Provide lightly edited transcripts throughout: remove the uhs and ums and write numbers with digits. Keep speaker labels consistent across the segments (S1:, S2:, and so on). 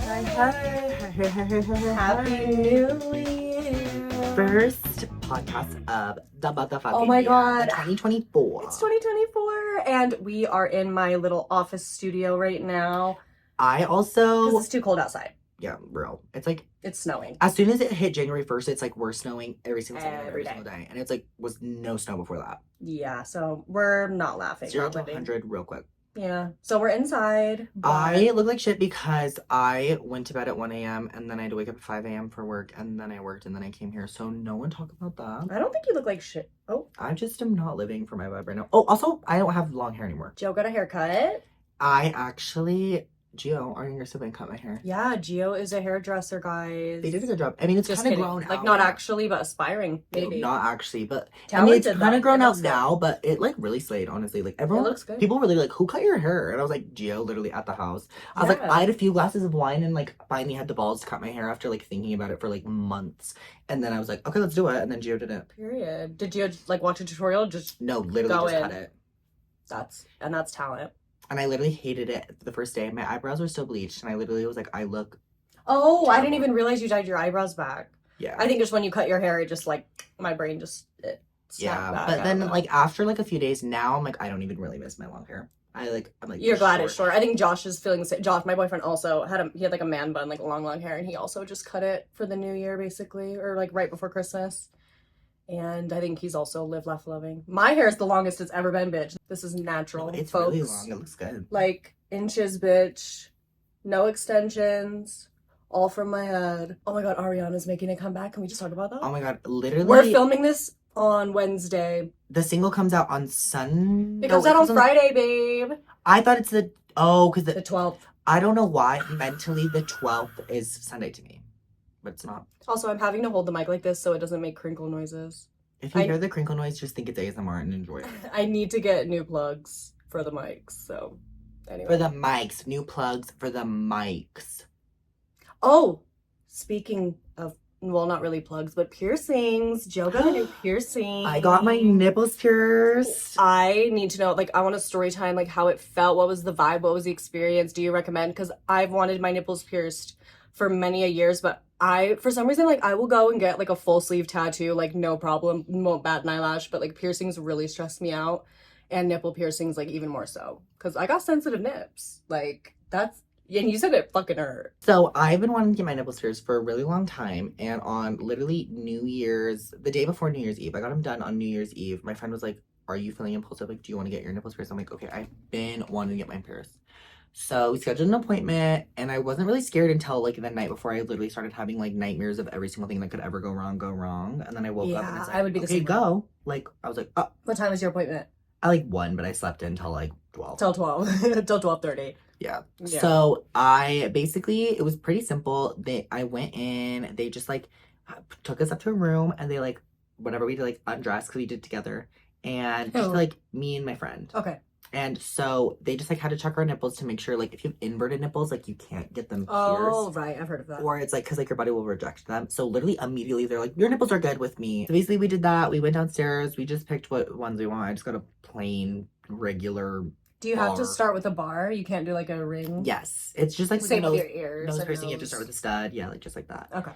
S1: Happy New Year.
S2: First podcast of the motherfucking
S1: Oh my God.
S2: 2024.
S1: It's 2024 and we are in my little office studio right now.
S2: I also...
S1: Because it's too cold outside.
S2: Yeah, bro. It's like...
S1: It's snowing.
S2: As soon as it hit January 1st, it's like we're snowing every single
S1: Every
S2: single day. And it's like was no snow before that.
S1: Yeah, so we're not laughing.
S2: 0 to 100 real quick.
S1: Yeah, so we're inside. But...
S2: I look like shit because I went to bed at 1 a.m. and then I had to wake up at 5 a.m. for work and then I worked and then I came here. So no one talk about that.
S1: I don't think you look like shit. Oh.
S2: I just am not living for my vibe right now. Oh, also, I don't have long hair anymore.
S1: Joe got a haircut.
S2: I actually... Gio, our younger sibling, cut my hair.
S1: Yeah, Gio is a hairdresser, guys.
S2: They did a good job. I mean, it's kind of grown out.
S1: Like, not actually, but aspiring, maybe.
S2: Not actually, but
S1: Talented,
S2: I mean, it's kind of grown out
S1: good.
S2: now, but it, like, really slayed, honestly. Like, everyone,
S1: it looks good.
S2: People were really like, who cut your hair? And I was like, Gio, literally at the house. I was like, I had a few glasses of wine and, like, finally had the balls to cut my hair after, like, thinking about it for, like, months. And then I was like, okay, let's do it. And then Gio did it.
S1: Period. Did Gio, like, watch a tutorial? Just
S2: no, literally just cut it.
S1: That's talent.
S2: And I literally hated it the first day. My eyebrows were still bleached, and I literally was like, I look...
S1: Oh, terrible. I didn't even realize you dyed your eyebrows back.
S2: Yeah.
S1: I think just when you cut your hair, it just, like, my brain just...
S2: Yeah, but then, like, after, like, a few days, now I'm like, I don't even really miss my long hair. I'm like...
S1: You're glad it's short. I think Josh is feeling the same. Josh, my boyfriend, also had like, a man bun, like, long hair, and he also just cut it for the new year, basically, or, like, right before Christmas. And I think he's also live, laugh, loving. My hair is the longest it's ever been, bitch. This is natural,
S2: it's
S1: folks.
S2: really long. It looks good.
S1: Like, inches, bitch. No extensions. All from my head. Oh my God, Ariana's making a comeback. Can we just talk about that?
S2: Oh my God, literally.
S1: We're filming this on Wednesday.
S2: The single comes out on Sunday.
S1: It comes out on Friday, babe.
S2: I thought it's the
S1: 12th.
S2: I don't know why mentally the 12th is Sunday to me, but it's not.
S1: Also, I'm having to hold the mic like this so it doesn't make crinkle noises.
S2: If you hear the crinkle noise, just think it's ASMR and enjoy it.
S1: I need to get new plugs for the mics, so anyway.
S2: For the mics. New plugs for the mics.
S1: Oh, speaking of, well, not really plugs, but piercings. Joe got a new piercing.
S2: I got my nipples pierced.
S1: I need to know, like, I want a story time, like, how it felt. What was the vibe? What was the experience? Do you recommend? Because I've wanted my nipples pierced for many a years, but for some reason, like, I will go and get, like, a full sleeve tattoo, like, no problem, won't bat an eyelash, but, like, piercings really stress me out, and nipple piercings, like, even more so, because I got sensitive nips, like, and you said it fucking hurt. So,
S2: I've been wanting to get my nipples pierced for a really long time, and on literally New Year's, the day before New Year's Eve, I got them done on New Year's Eve, my friend was like, are you feeling impulsive? Like, do you want to get your nipples pierced? I'm like, okay, I've been wanting to get mine pierced. So we scheduled an appointment, and I wasn't really scared until, like, the night before I literally started having, like, nightmares of every single thing that could ever go wrong. And then I woke up and it's like,
S1: I would be the
S2: okay,
S1: same.
S2: Go. Like, I was like, oh.
S1: What time was your appointment?
S2: I, like, 1, but I slept until, like, 12.
S1: Till 12. Till 12:30.
S2: Yeah. So it was pretty simple. I went in, they just, like, took us up to a room, and they, like, whatever we did, like, undress, because we did it together. And just, like, me and my friend.
S1: Okay.
S2: And so they just, like, had to check our nipples to make sure, like, if you have inverted nipples, like, you can't get them pierced.
S1: Oh, right. I've heard of that.
S2: Or it's, like, because, like, your body will reject them. So literally immediately they're like, your nipples are good with me. So basically we did that. We went downstairs. We just picked what ones we want. I just got a plain, regular
S1: Do you have to start with a bar? You can't do, like, a ring?
S2: Yes. It's just, like,
S1: same with your ears.
S2: Nose piercing, you have to start with a stud. Yeah, like, just like that.
S1: Okay.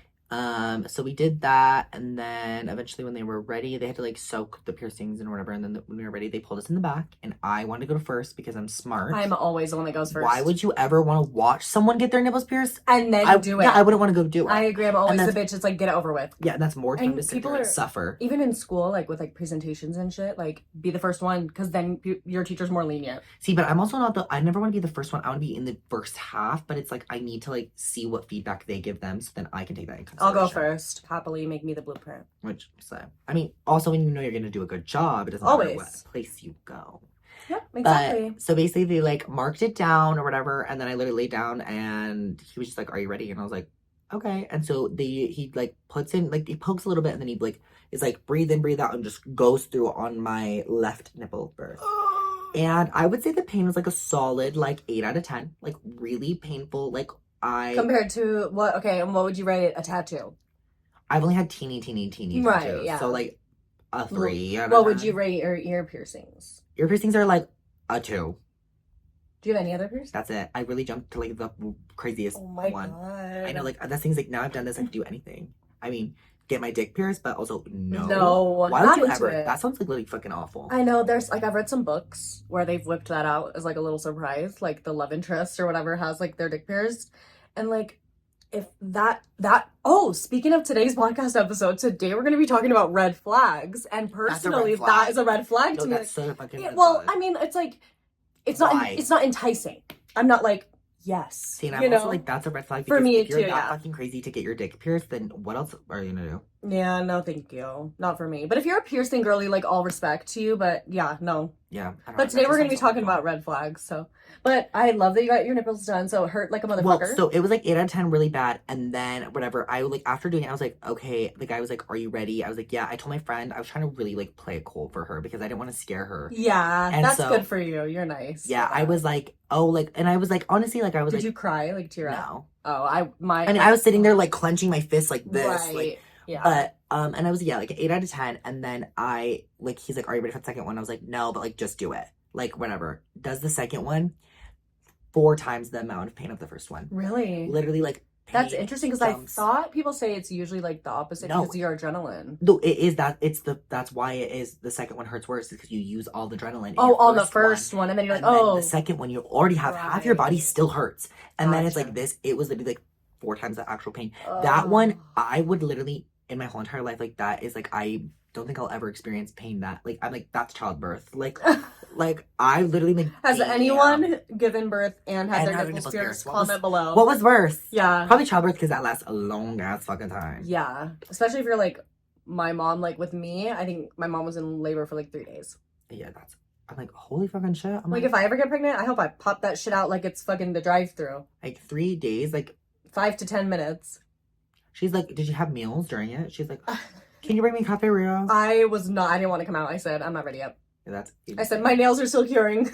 S2: So we did that, and then eventually when they were ready, they had to, like, soak the piercings and whatever, and then when we were ready, they pulled us in the back, and I wanted to go first because I'm smart.
S1: I'm always the one that goes first.
S2: Why would you ever want to watch someone get their nipples pierced?
S1: And then do it.
S2: Yeah, I wouldn't want to go do it.
S1: I agree. I'm always the bitch that's like, get it over with.
S2: Yeah, and that's more time to sit there and suffer.
S1: Even in school, like, with, like, presentations and shit, like, be the first one, because then your teacher's more lenient.
S2: See, but I'm also not I never want to be the first one. I want to be in the first half, but it's like, I need to, like, see what feedback they give them, so then I can take that in consideration.
S1: I'll go first. Happily make me the blueprint.
S2: Which, so, I mean, also when you know you're going to do a good job, it doesn't matter what place you go.
S1: Yep, exactly.
S2: But, so basically they, like, marked it down or whatever, and then I literally laid down, and he was just like, are you ready? And I was like, okay. And so he, like, puts in, like, he pokes a little bit, and then he, like, is like, breathe in, breathe out, and just goes through on my left nipple first. And I would say the pain was, like, a solid, like, 8 out of 10. Like, really painful. Like,
S1: Compared to what? Okay, and what would you rate a tattoo?
S2: I've only had teeny tattoos.
S1: Right, yeah.
S2: So, like, a 3.
S1: What would you rate your ear piercings?
S2: Ear piercings are, like, a 2.
S1: Do you have any other piercings?
S2: That's it. I really jumped to like the craziest
S1: Oh my
S2: one.
S1: god.
S2: I know, like that thing's like now I've done this, I can do anything. I mean, get my dick pierced, but also no.
S1: No,
S2: Why
S1: not
S2: would you
S1: into
S2: ever?
S1: it.
S2: That sounds like really fucking awful.
S1: I know there's like I've read some books where they've whipped that out as like a little surprise, like the love interest or whatever has like their dick pierced, and like if oh, speaking of today's podcast episode, today we're gonna be talking about red flags, and
S2: That's a red
S1: personally
S2: flag.
S1: that is a red flag
S2: No,
S1: to me.
S2: that's so fucking
S1: Yeah,
S2: red
S1: well,
S2: flag.
S1: I mean, it's like it's
S2: Why?
S1: not enticing. I'm not like yes,
S2: See, and
S1: you
S2: I'm also
S1: know?
S2: like, that's a red flag.
S1: For
S2: Because
S1: me
S2: if you're
S1: too,
S2: that
S1: yeah.
S2: fucking crazy to get your dick pierced, then what else are you gonna do?
S1: Yeah, no, thank you, not for me. But if you're a piercing girly, like all respect to you, but yeah, no.
S2: Yeah. I don't know,
S1: But today
S2: that
S1: we're
S2: just
S1: gonna be
S2: sounds so
S1: talking
S2: awful.
S1: about red flags. So, but I love that you got your nipples done. So it hurt like a motherfucker.
S2: Well, so it was like 8 out of 10 really bad. And then whatever, I like after doing it, I was like, okay. The guy was like, are you ready? I was like, yeah. I told my friend, I was trying to really like play it cool for her because I didn't want to scare her.
S1: Yeah,
S2: And
S1: that's
S2: so-
S1: good for you. You're nice.
S2: Yeah, I was like, oh, like, and I was like, honestly, like, I was
S1: Did
S2: like,
S1: you cry like tear up?
S2: no.
S1: Oh,
S2: I mean, I was sitting there like clenching my fist like this,
S1: right.
S2: like,
S1: Yeah.
S2: but and I was like an 8 out of 10, and then I like he's like, are you ready for the second one? I was like, no, but like just do it, like whatever. Does the second one 4 times the amount of pain of the first one?
S1: Really?
S2: Literally, like
S1: That's
S2: pain
S1: interesting because I
S2: jumps.
S1: thought people say it's usually like the opposite
S2: No.
S1: because of your adrenaline.
S2: No, it is that. That's why it is the second one hurts worse because you use all the adrenaline. in
S1: Oh,
S2: your
S1: on the
S2: one.
S1: first one, and then you're like,
S2: And then
S1: oh,
S2: the second one, you already have half your body
S1: Right.
S2: still hurts, and then it's
S1: Gotcha.
S2: like this. It was literally like 4 times the actual pain. That one, I would literally in my whole entire life, like that is like I don't think I'll ever experience pain that like I'm like that's childbirth. Like I literally like
S1: Has
S2: damn.
S1: anyone given birth and had
S2: And
S1: their
S2: had their
S1: nipples
S2: nipples
S1: pierced?
S2: pierced? What
S1: Comment below.
S2: What was worse?
S1: Yeah.
S2: Probably childbirth because that lasts a long ass fucking time.
S1: Yeah. Especially if you're like my mom, like with me, I think my mom was in labor for like 3 days.
S2: Yeah, that's. I'm like holy fucking shit. I'm
S1: Like if I ever get pregnant, I hope I pop that shit out like it's fucking the drive-through.
S2: like 3 days. Like
S1: 5 to 10 minutes.
S2: she's like, did you have meals during it? She's like, can you bring me Cafe Rio?
S1: I didn't want to come out. I said, I'm not ready yet.
S2: Yeah, that's.
S1: I said, my nails are still curing.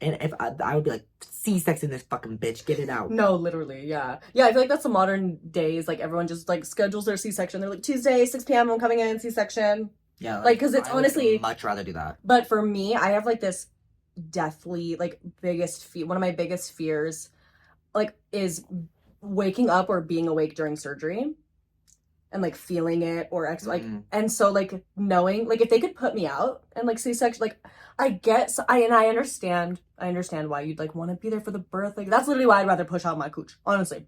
S2: And if I would be like, C-section this fucking bitch, get it out.
S1: No, literally, yeah. Yeah, I feel like that's the modern days. Like, everyone just, like, schedules their C-section. They're like, Tuesday, 6 p.m., I'm coming in, C-section.
S2: Yeah,
S1: Like, 'cause it's
S2: I would
S1: honestly-
S2: much rather do that.
S1: But for me, I have, like, this deathly, like, one of my biggest fears, like, is waking up or being awake during surgery. And, like, feeling it or,
S2: Mhm.
S1: and so, like, knowing, like, if they could put me out and, like, C-section, like, I understand why you'd, like, want to be there for the birth. Like, that's literally why I'd rather push out my cooch, honestly.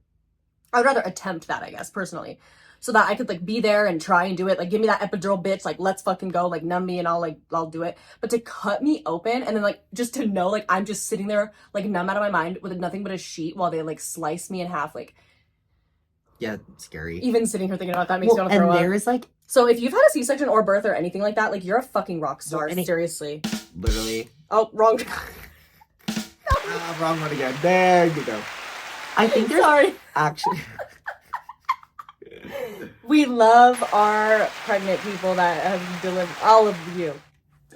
S1: I would rather attempt that, I guess, personally. So that I could, like, be there and try and do it. Like, give me that epidural, bitch. Like, let's fucking go. Like, numb me and I'll do it. But to cut me open and then, like, just to know, like, I'm just sitting there, like, numb out of my mind with nothing but a sheet while they, like, slice me in half, like,
S2: Yeah, scary.
S1: even sitting here thinking about that makes me want to
S2: and
S1: throw up.
S2: there is like
S1: So if you've had a C-section or birth or anything like that, like, you're a fucking rock star,
S2: any-
S1: seriously.
S2: literally
S1: Oh, wrong.
S2: wrong one again. There you go. I think there's
S1: Sorry.
S2: actually
S1: We love our pregnant people that have delivered, all of you.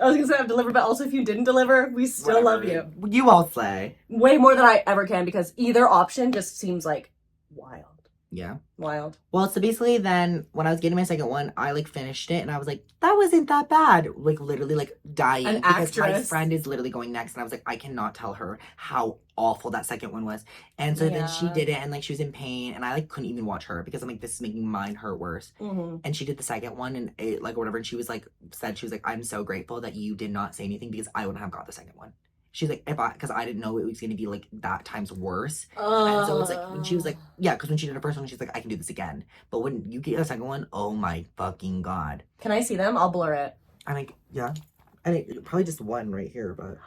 S1: I was gonna say have delivered, but also if you didn't deliver, we still love you.
S2: You all slay.
S1: Way more than I ever can because either option just seems like wild.
S2: Yeah.
S1: Wild.
S2: Well, so basically then when I was getting my second one, I like finished it and I was like, that wasn't that bad. Like literally like dying
S1: An
S2: because my
S1: actress.
S2: friend is literally going next and I was like, I cannot tell her how awful that second one was. And so then she
S1: Yeah.
S2: did it and like she was in pain and I like couldn't even watch her because I'm like, this is making mine hurt worse.
S1: Mm-hmm.
S2: And she did the second one and it like whatever and she was like I'm so grateful that you did not say anything because I wouldn't have got the second one. She's like, because I didn't know it was gonna be like that times worse. And so it's like when she was like, yeah, because when she did the first one, she's like, I can do this again. But when you get the second one, oh my fucking god.
S1: Can I see them? I'll blur it.
S2: I'm like, yeah. I think probably just one right here, but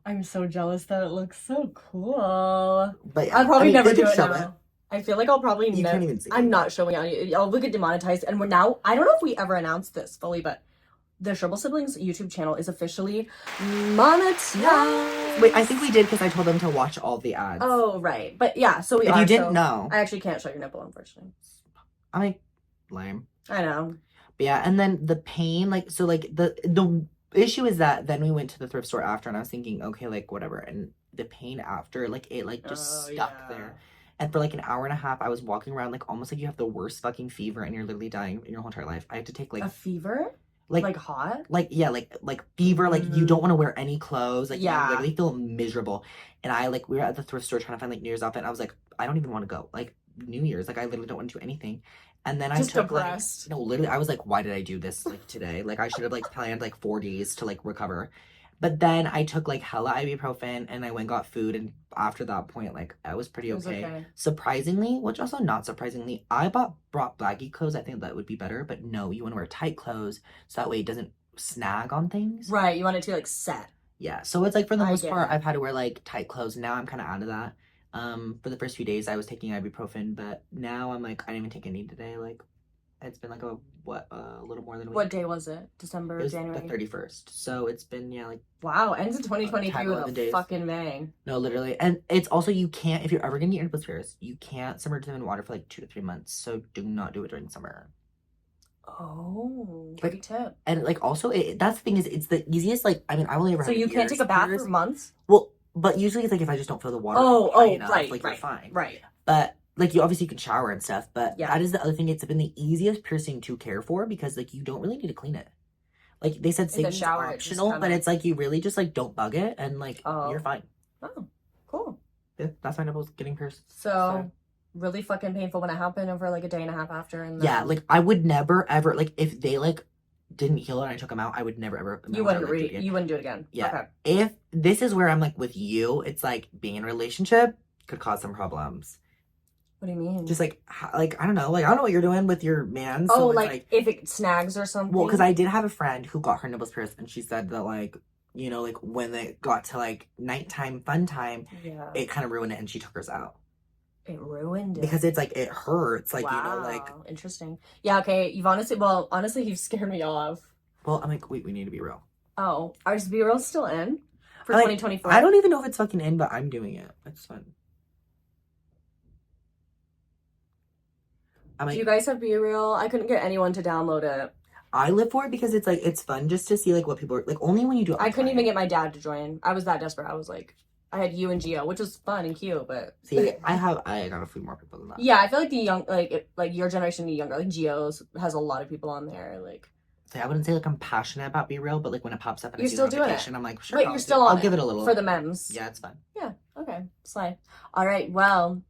S1: I'm so jealous that it looks so cool.
S2: yeah,
S1: I'll probably
S2: I mean,
S1: never
S2: they
S1: do
S2: can
S1: it
S2: show
S1: now. I feel like I'll probably
S2: You
S1: never.
S2: can't even see.
S1: I'm not showing it. I'll get demonetized. And we're now, I don't know if we ever announced this fully, but the Scherbel Siblings YouTube channel is officially monetized.
S2: Wait, I think we did because I told them to watch all the ads.
S1: Oh, right. But yeah, so we
S2: if
S1: are.
S2: you didn't
S1: so
S2: know,
S1: I actually can't show your nipple, unfortunately.
S2: I'm like lame.
S1: I know.
S2: But yeah, and then the pain, like so, like the issue is that then we went to the thrift store after, and I was thinking, okay, like whatever, and the pain after, like it, like just stuck there. And for like an hour and a half, I was walking around like almost like you have the worst fucking fever and you're literally dying in your whole entire life. I had to take like
S1: A fever? Like hot?
S2: Like fever, like you don't want to wear any clothes, like you
S1: Yeah.
S2: literally feel miserable. And I like we were at the thrift store trying to find like New Year's outfit, and I was like, I don't even want to go. Like New Year's, like I literally don't want to do anything. And then I
S1: Just
S2: took
S1: depressed.
S2: like no, literally I was like, why did I do this like today? Like I should have like planned like 4 days to like recover. But then I took like hella ibuprofen and I went and got food, and after that point, like I was pretty
S1: It was
S2: okay.
S1: okay.
S2: Surprisingly, which also not surprisingly, I brought baggy clothes. I think that would be better, but no, you want to wear tight clothes so that way it doesn't snag on things.
S1: Right, you want it to like set.
S2: Yeah, so it's like for the
S1: I
S2: most
S1: get
S2: part,
S1: it.
S2: I've had to wear like tight clothes. Now I'm kind of out of that. For the first few days, I was taking ibuprofen, but now I'm like, I didn't even take any today. Like, it's been like a little more than a week.
S1: What day was it? December,
S2: It was
S1: January?
S2: the 31st. So it's been, yeah, like,
S1: Wow, ends in 2023
S2: 10,
S1: with
S2: 11
S1: a
S2: days.
S1: fucking bang.
S2: No, literally. And it's also, you can't, if you're ever gonna get your nipples pierced, you can't submerge them in water for like 2 to 3 months. So do not do it during summer.
S1: Oh, great tip.
S2: And like also, that's the thing is, it's the easiest. Like, I mean, I only ever
S1: So
S2: had
S1: you can't
S2: ears
S1: take a bath
S2: pierced.
S1: for months?
S2: Well, but usually it's like if I just don't feel the water
S1: Oh,
S2: high enough,
S1: right,
S2: like
S1: right,
S2: you're fine.
S1: right.
S2: But like you obviously can shower and stuff, but
S1: Yeah.
S2: that is the other thing. It's been the easiest piercing to care for because like you don't really need to clean it. Like they said,
S1: In the
S2: singing's
S1: shower, it's just
S2: optional, but
S1: kinda-
S2: it's like you really just like don't bug it and like
S1: Oh.
S2: you're fine.
S1: Oh, cool.
S2: Yeah, that's my nipples getting pierced.
S1: So really fucking painful when it happened over like a day and a half after. And
S2: Yeah,
S1: then
S2: like I would never ever like if they like didn't heal and I took them out, I would never ever.
S1: you wouldn't you wouldn't do it again.
S2: Yeah.
S1: Okay.
S2: If this is where I'm like with you, it's like being in a relationship could cause some problems.
S1: What do you mean?
S2: Just like I don't know, like I don't know what you're doing with your man. So
S1: oh,
S2: it's
S1: like if it snags or something.
S2: well, because I did have a friend who got her nipples pierced, and she said that like you know like when it got to like nighttime fun time,
S1: yeah,
S2: it kind of ruined it, and she took hers out
S1: it ruined it
S2: because it's like it hurts, like
S1: wow.
S2: you know like.
S1: Interesting. Yeah. Okay. You've honestly, you've scared me off.
S2: Well, I'm like, wait, we need to be real.
S1: Oh, are B-roll still in for
S2: Like,
S1: 2024?
S2: I don't even know if it's fucking in, but I'm doing it. It's fun. I'm
S1: Do
S2: like,
S1: you guys have B-roll? I couldn't get anyone to download it.
S2: I live for it because it's like it's fun just to see like what people are like. Only when you do it.
S1: I couldn't even get my dad to join. I was that desperate. I was like, I had you and Gio, which was fun and cute, but
S2: See, I got a few more people than that.
S1: yeah, I feel like the young, like your generation, the younger, like Gio's has a lot of people on there. Like,
S2: See, I wouldn't say like I'm passionate about Be Real, but like when it pops up and I
S1: You're
S2: see
S1: still
S2: the
S1: doing it.
S2: notification, I'm like, sure.
S1: but you're still on.
S2: I'll give it a little
S1: for the memes.
S2: Yeah, it's fun.
S1: Yeah. Okay. Slide. All right. Well,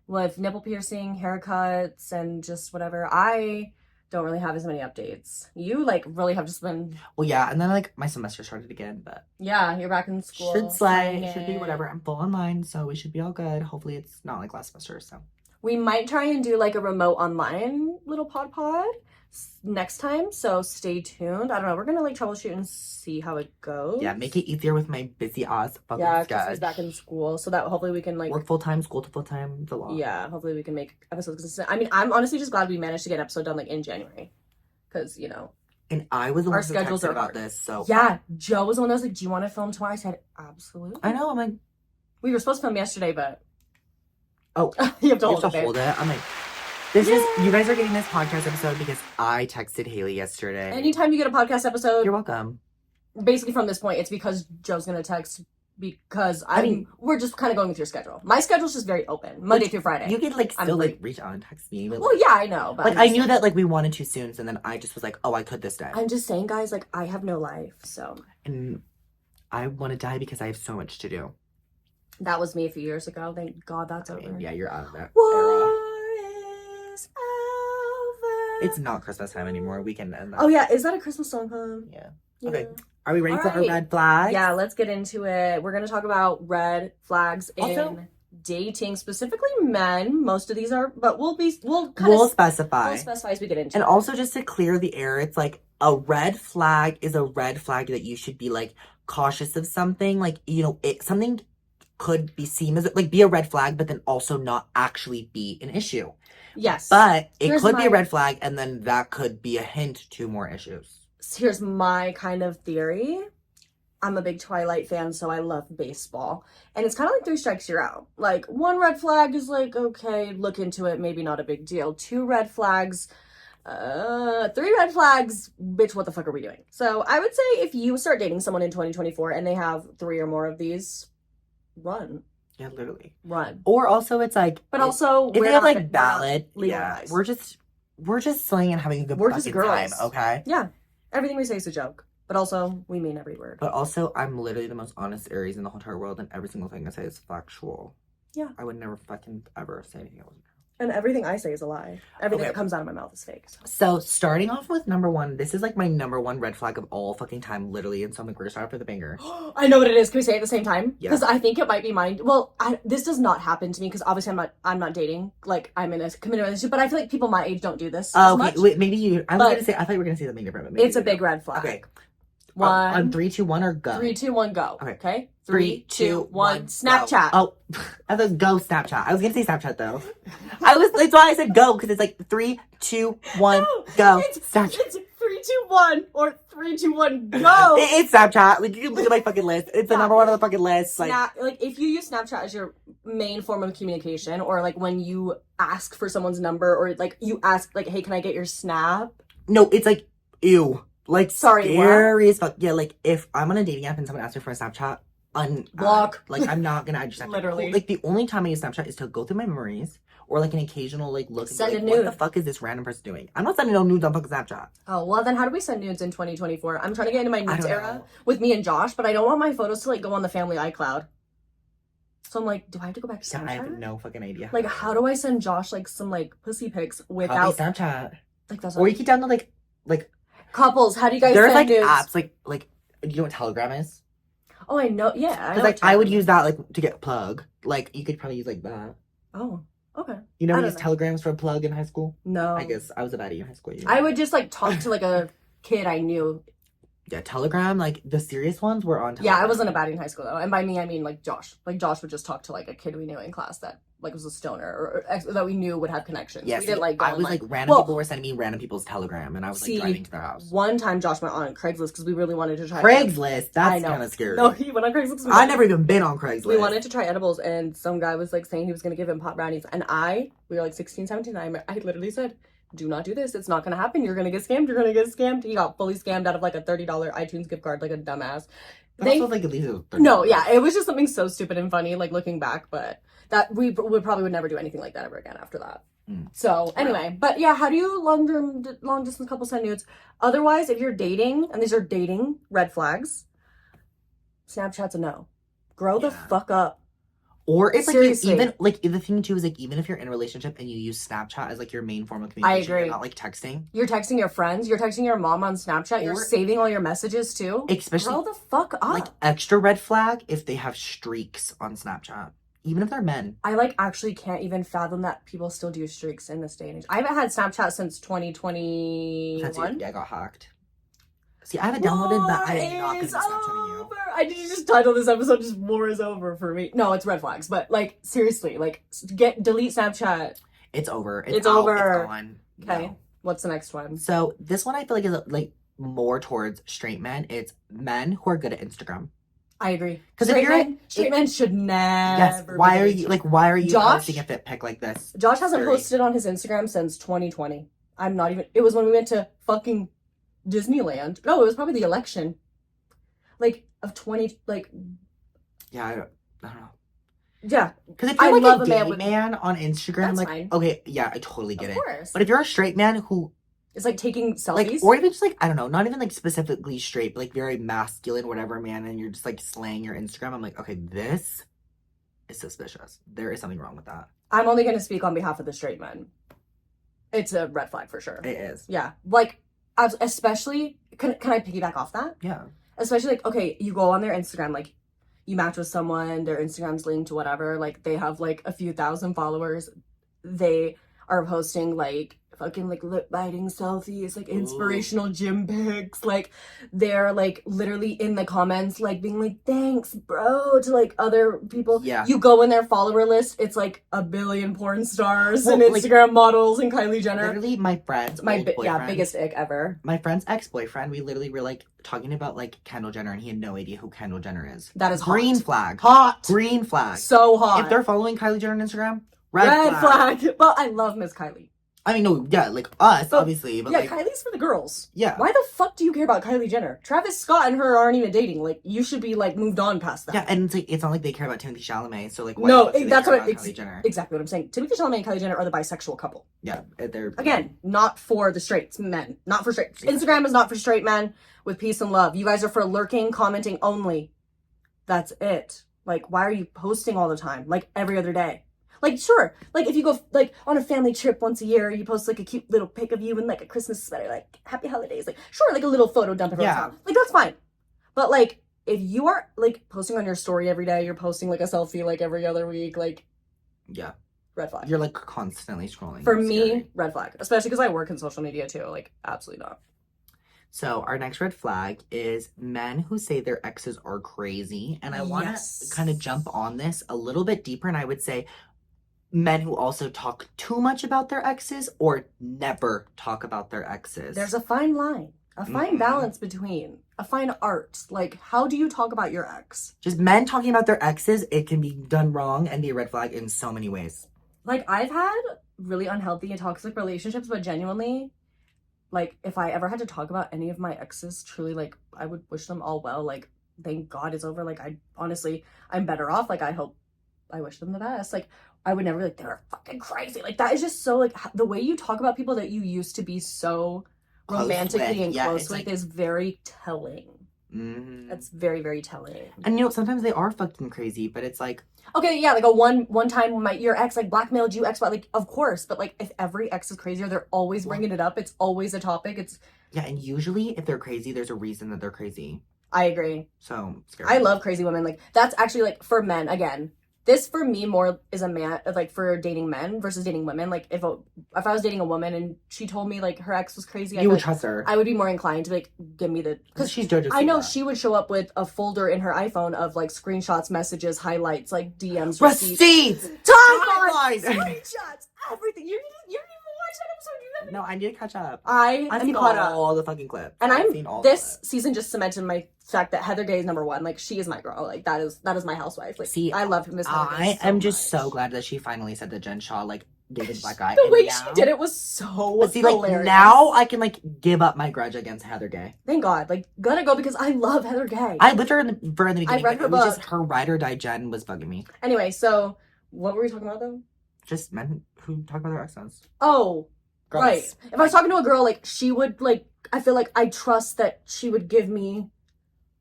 S1: with nipple piercing, haircuts, and just whatever, I don't really have as many updates. You like really have just been.
S2: Well, yeah, and then like my semester started again, but
S1: Yeah, you're back in school.
S2: should slide,
S1: slaying
S2: should be
S1: it.
S2: whatever. I'm full online, so we should be all good. Hopefully, it's not like last semester. So
S1: We might try and do like a remote online little pod next time, so stay tuned. I don't know. We're gonna like troubleshoot and see how it goes.
S2: yeah, make it easier with my busy ass fucking
S1: Yeah, because
S2: schedule.
S1: he's back in school, so that hopefully we can like
S2: Work full time, school to full time, the law.
S1: yeah, hopefully we can make episodes consistent. I mean, I'm honestly just glad we managed to get an episode done like in January, because you know.
S2: And I was the
S1: Our
S2: one who
S1: schedules
S2: texted
S1: are
S2: about
S1: hard.
S2: this, so
S1: Yeah, Joe was the one that was like, "Do you want to film tomorrow?" I said, "Absolutely."
S2: I know. I'm like,
S1: We were supposed to film yesterday, but
S2: oh,
S1: you have to
S2: you
S1: hold
S2: have to
S1: it.
S2: hold it. I'm like, this is you guys are getting this podcast episode because I texted Haley yesterday.
S1: Anytime you get a podcast episode,
S2: You're welcome.
S1: basically from this point, it's because Joe's gonna text because
S2: I mean-
S1: we're just kind of going with your schedule. My schedule's just very open, Monday through Friday.
S2: You could like
S1: I'm
S2: still like
S1: free.
S2: reach out and text me. But,
S1: Well, yeah, I know, but
S2: like
S1: I'm
S2: I
S1: just
S2: knew
S1: saying-
S2: that like we wanted too soon, and then I just was like, oh, I could this day,
S1: I'm just saying, guys, like I have no life, so
S2: and I want to die because I have so much to do.
S1: that was me a few years ago. Thank God that's
S2: I
S1: over.
S2: mean, yeah, you're out of that era.
S1: War is over.
S2: It's not Christmas time anymore. We can end that.
S1: Oh yeah, is that a Christmas song, huh?
S2: Yeah.
S1: Yeah.
S2: Okay. Are we ready
S1: All
S2: for
S1: right.
S2: our red flag?
S1: Yeah, let's get into it. We're gonna talk about red flags in
S2: Also-
S1: dating, specifically men. Most of these are, but we'll kind
S2: We'll
S1: of
S2: specify.
S1: specify as we get into
S2: And
S1: it.
S2: also, just to clear the air, it's like a red flag is a red flag that you should be like cautious of something. Like, you know, something could be seen as like be a red flag, but then also not actually be an issue.
S1: Yes.
S2: But it
S1: Here's
S2: could be a
S1: my-
S2: red flag, and then that could be a hint to more issues.
S1: Here's my kind of theory. I'm a big Twilight fan, so I love baseball. And it's kind of like 3 strikes, you're out. Like, 1 red flag is like, okay, look into it, maybe not a big deal. 2 red flags, 3 red flags, bitch, what the fuck are we doing? So I would say if you start dating someone in 2024 and they have 3 or more of these, run.
S2: Yeah, literally.
S1: Run.
S2: Or also, it's like,
S1: But also,
S2: if
S1: we're
S2: they have
S1: not
S2: like valid,
S1: legal
S2: yeah,
S1: guys.
S2: we're just slinging and having a good
S1: We're just
S2: fucking time,
S1: girls.
S2: okay?
S1: Yeah. everything we say is a joke, but also we mean every word.
S2: But also, I'm literally the most honest Aries in the whole entire world, and every single thing I say is factual.
S1: Yeah.
S2: I would never fucking ever say anything that wasn't true.
S1: And everything I say is a lie. Everything
S2: Okay.
S1: that comes out of my mouth is fake.
S2: So, starting off with number one, this is like my number one red flag of all fucking time, literally. And so I'm like, we're gonna start off with a banger.
S1: I know what it is. Can we say it at the same time?
S2: Yeah.
S1: Because I think it might be mine. Well, this does not happen to me because obviously I'm not dating. Like I'm in a committed relationship, but I feel like people my age don't do this as
S2: Okay,
S1: much.
S2: wait, maybe you. I was
S1: But-
S2: gonna say. I thought you were gonna say something different. But maybe
S1: It's a
S2: you
S1: big
S2: don't.
S1: red flag.
S2: Okay.
S1: One,
S2: On 3, 2, 1, or go.
S1: 3, 2, 1, go.
S2: Okay.
S1: Okay.
S2: 3, 2, 1.
S1: Snapchat.
S2: Oh, I thought go Snapchat. I was gonna say Snapchat though. That's why I said go because it's like 3, 2, 1,
S1: No,
S2: go.
S1: It's
S2: Snapchat.
S1: 3, 2, 1 or 3, 2, 1, go.
S2: It's Snapchat. Like you can look at my fucking list. It's the
S1: Yeah.
S2: number one on the fucking list. Like
S1: Like if you use Snapchat as your main form of communication, or like when you ask for someone's number, or like you ask like, hey, can I get your snap?
S2: no, it's like ew. Like
S1: Sorry,
S2: scary as fuck. Yeah, like if I'm on a dating app and someone asks me for a Snapchat,
S1: Block.
S2: Like I'm not gonna add your Snapchat.
S1: Literally.
S2: Like the only time I use Snapchat is to go through my memories or like an occasional like look and
S1: Send
S2: be
S1: a
S2: like, what
S1: nude.
S2: the fuck is this random person doing? I'm not sending no nudes on fucking Snapchat.
S1: Oh, well then how do we send nudes in 2024? I'm trying to get into my
S2: I
S1: nudes
S2: don't
S1: era
S2: know.
S1: with me and Josh, but I don't want my photos to like go on the family iCloud. So I'm like, do I have to go back to
S2: Yeah, I have
S1: Snapchat?
S2: no fucking idea.
S1: Like, how do I send Josh like some like pussy pics
S2: Copy
S1: without
S2: Snapchat.
S1: like that's
S2: Or you can download like
S1: couples? How do you guys
S2: there's
S1: send
S2: like
S1: nudes?
S2: apps like do you know what Telegram is?
S1: Oh, I know. Yeah, I know
S2: Because like
S1: what
S2: I would
S1: Telegram
S2: use that like to get a plug. Like you could probably use like that.
S1: is. Oh, okay.
S2: You never
S1: I don't
S2: used
S1: know.
S2: telegrams for a plug in high school?
S1: No.
S2: I guess I was a baddie in high school. You know.
S1: I would just like talk to like a kid I knew.
S2: Yeah, Telegram, like the serious ones were on
S1: Yeah,
S2: Telegram.
S1: I wasn't a baddie in high school though, and by me I mean like Josh. Like Josh would just talk to like a kid we knew in class that like was a stoner or that we knew would have connections.
S2: Yeah,
S1: we didn't like. Go
S2: I
S1: on,
S2: was like random
S1: well,
S2: people were sending me random people's Telegram, and I was like
S1: See,
S2: driving to their house.
S1: One time Josh went on Craigslist because we really wanted to try
S2: Craigslist,
S1: I
S2: that's
S1: know.
S2: kind of scary.
S1: No, he went on Craigslist. 'cause we
S2: I've
S1: wanted-
S2: never even been on Craigslist.
S1: We wanted to try edibles, and some guy was like saying he was gonna give him pot brownies, and we were like 16, 17. I literally said, do not do this. It's not gonna happen. You're gonna get scammed. You're gonna get scammed. He got fully scammed out of like a $30 iTunes gift card, like a dumbass.
S2: But also, like, at least it was 30.
S1: No, yeah, it was just something so stupid and funny, like looking back, but that we probably would never do anything like that ever again after that. So anyway, but yeah, how do you long distance couples send nudes? Otherwise, if you're dating, and these are dating red flags, Snapchat's a no. Grow the
S2: Yeah.
S1: fuck up.
S2: Or it's like
S1: Seriously.
S2: even like the thing too is like even if you're in a relationship and you use Snapchat as like your main form of communication,
S1: agree.
S2: you're not like texting.
S1: You're texting your friends, you're texting your mom on Snapchat, you're
S2: Or-
S1: saving all your messages too.
S2: Especially
S1: Grow the fuck up.
S2: like extra red flag if they have streaks on Snapchat, even if they're men.
S1: I like actually can't even fathom that people still do streaks in this day and age. I haven't had Snapchat since 2021.
S2: Yeah, I got hacked. See, I haven't downloaded that. I am not gonna be
S1: War is
S2: Snapchatting you.
S1: over. I did just title this episode just "War is over" for me. No, it's red flags, but like seriously, like delete Snapchat.
S2: It's over.
S1: It's
S2: out.
S1: over.
S2: It's gone.
S1: Okay,
S2: No.
S1: what's the next one?
S2: So this one I feel like is like more towards straight men. It's men who are good at Instagram.
S1: I agree.
S2: 'Cause if you're-
S1: straight men should never.
S2: Yes.
S1: be
S2: Why are
S1: good at
S2: you like? Why are you
S1: Josh?
S2: posting a fit pic like this?
S1: Josh hasn't
S2: Scary.
S1: posted on his Instagram since 2020. I'm not even. It was when we went to fucking Disneyland. No, it was probably the election. Like of 20. Like
S2: Yeah, I don't know.
S1: yeah,
S2: Because if
S1: I
S2: you're like
S1: love
S2: a
S1: a man
S2: gay
S1: with-
S2: man on Instagram,
S1: That's
S2: like
S1: fine.
S2: okay, yeah, I totally get
S1: of
S2: it.
S1: course.
S2: But if you're a straight man who
S1: It's like taking selfies.
S2: like, or even just like I don't know, not even like specifically straight, but like very masculine, whatever, man, and you're just like slaying your Instagram. I'm like, okay, this is suspicious. There is something wrong with that.
S1: I'm only going to speak on behalf of the straight men. It's a red flag for sure.
S2: It is.
S1: Yeah, like especially. Can I piggyback off that?
S2: Yeah.
S1: Especially like okay, you go on their Instagram, like you match with someone, their Instagram's linked to whatever, like they have like a few thousand followers. They are posting like fucking like lip biting selfies, like inspirational gym pics, like they're like literally in the comments like being like thanks bro to like other people.
S2: Yeah.
S1: You go in their follower list, it's like a billion porn stars and
S2: Well, like-
S1: Instagram models and Kylie Jenner.
S2: Literally, my friend's old boyfriend,
S1: biggest ick ever.
S2: my friend's ex-boyfriend, we literally were like talking about like Kendall Jenner, and he had no idea who Kendall Jenner is.
S1: That is
S2: Green
S1: hot.
S2: flag.
S1: Hot.
S2: Green flag.
S1: So hot.
S2: If they're following Kylie Jenner on Instagram,
S1: red flag. Well, I love Miss Kylie.
S2: I mean, no, yeah, like us,
S1: But,
S2: obviously, but
S1: yeah,
S2: like,
S1: Kylie's for the girls.
S2: yeah.
S1: Why the fuck do you care about Kylie Jenner? Travis Scott and her aren't even dating. Like, you should be, like, moved on past that.
S2: Yeah, and it's like, it's not like they care about Timothy Chalamet, so like, why
S1: No,
S2: the fuck do they
S1: that's
S2: care
S1: what
S2: about Kylie Jenner?
S1: exactly what I'm saying. Timothy Chalamet and Kylie Jenner are the bisexual couple.
S2: Yeah, they're
S1: Again, not for the straight men. Not for straight.
S2: Exactly.
S1: Instagram is not for straight men with peace and love. You guys are for lurking, commenting only. That's it. Like, why are you posting all the time? Like, every other day. Like, sure, like, if you go, like, on a family trip once a year, you post, like, a cute little pic of you in, like, a Christmas sweater, like, happy holidays. Like, sure, like, a little photo dump of
S2: Yeah.
S1: like, that's fine. But, like, if you are, like, posting on your story every day, you're posting, like, a selfie, like, every other week, like,
S2: yeah,
S1: red flag.
S2: you're, like, constantly scrolling.
S1: For
S2: It's
S1: me,
S2: scary.
S1: red flag. Especially because I work in social media, too. Like, absolutely not.
S2: So our next red flag is men who say their exes are crazy. And I want to kind of jump on this a little bit deeper. And I would say men who also talk too much about their exes or never talk about their exes.
S1: There's a fine line, a fine balance between, a fine art. Like, how do you talk about your ex?
S2: Just men talking about their exes, it can be done wrong and be a red flag in so many ways.
S1: Like, I've had really unhealthy and toxic relationships, but genuinely, like, if I ever had to talk about any of my exes, truly, like, I would wish them all well. Like, thank God it's over. Like, I'm better off. Like, I wish them the best. Like, I would never be like, they're fucking crazy. Like, that is just so, like, the way you talk about people that you used to be so romantically and close with is very telling. That's very, very telling.
S2: And, you know, sometimes they are fucking crazy, but it's like,
S1: okay, yeah, like a one time when your ex, like, blackmailed you, like, of course, but, like, if every ex is crazy or they're always bringing it up, it's always a topic, it's...
S2: Yeah, and usually if they're crazy, there's a reason that they're crazy.
S1: I agree.
S2: So, scary.
S1: I love crazy women. Like, that's actually, like, for men, again, this for me more is a man, like, for dating men versus dating women. Like, if I was dating a woman and she told me, like, her ex was crazy,
S2: you would trust her.
S1: I would be more inclined to, like, give me the...
S2: Because she's Jojo.
S1: I know she would show up with a folder in her iPhone of, like, screenshots, messages, highlights, like, DMs,
S2: receipts,
S1: timelines, screenshots, everything. You didn't even watch that episode.
S2: No, I need to catch up.
S1: I've
S2: seen all the fucking clips.
S1: And this season just cemented my fact that Heather Gay is number one. Like, she is my girl. Like, that is my housewife. Like, see, I love Miss Heather Gay
S2: I am just so glad that she finally said that Jen Shaw, like, dated black guy.
S1: The way she did it was so hilarious.
S2: Like, now I can, like, give up my grudge against Heather Gay.
S1: Thank God. Like, gotta go because I love Heather Gay.
S2: I lived her in the beginning.
S1: I read her
S2: it was
S1: book.
S2: just her ride or die Jen was bugging me.
S1: Anyway, so what were we talking about, though?
S2: Just men who talk about their exes.
S1: Oh,
S2: Girls.
S1: right. If I was talking to a girl, like, she would, like, I feel like I trust that she would give me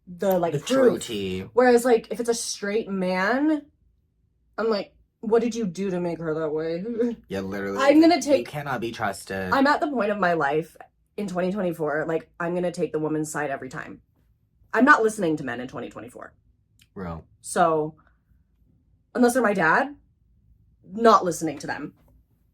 S1: the, like,
S2: the
S1: truth.
S2: true tea.
S1: Whereas, like, if it's a straight man, I'm like, what did you do to make her that way?
S2: Yeah, literally.
S1: I'm gonna take...
S2: You cannot be trusted.
S1: I'm at the point of my life in 2024, like, I'm gonna take the woman's side every time. I'm not listening to men in 2024.
S2: Real.
S1: So, unless they're my dad, not listening to them.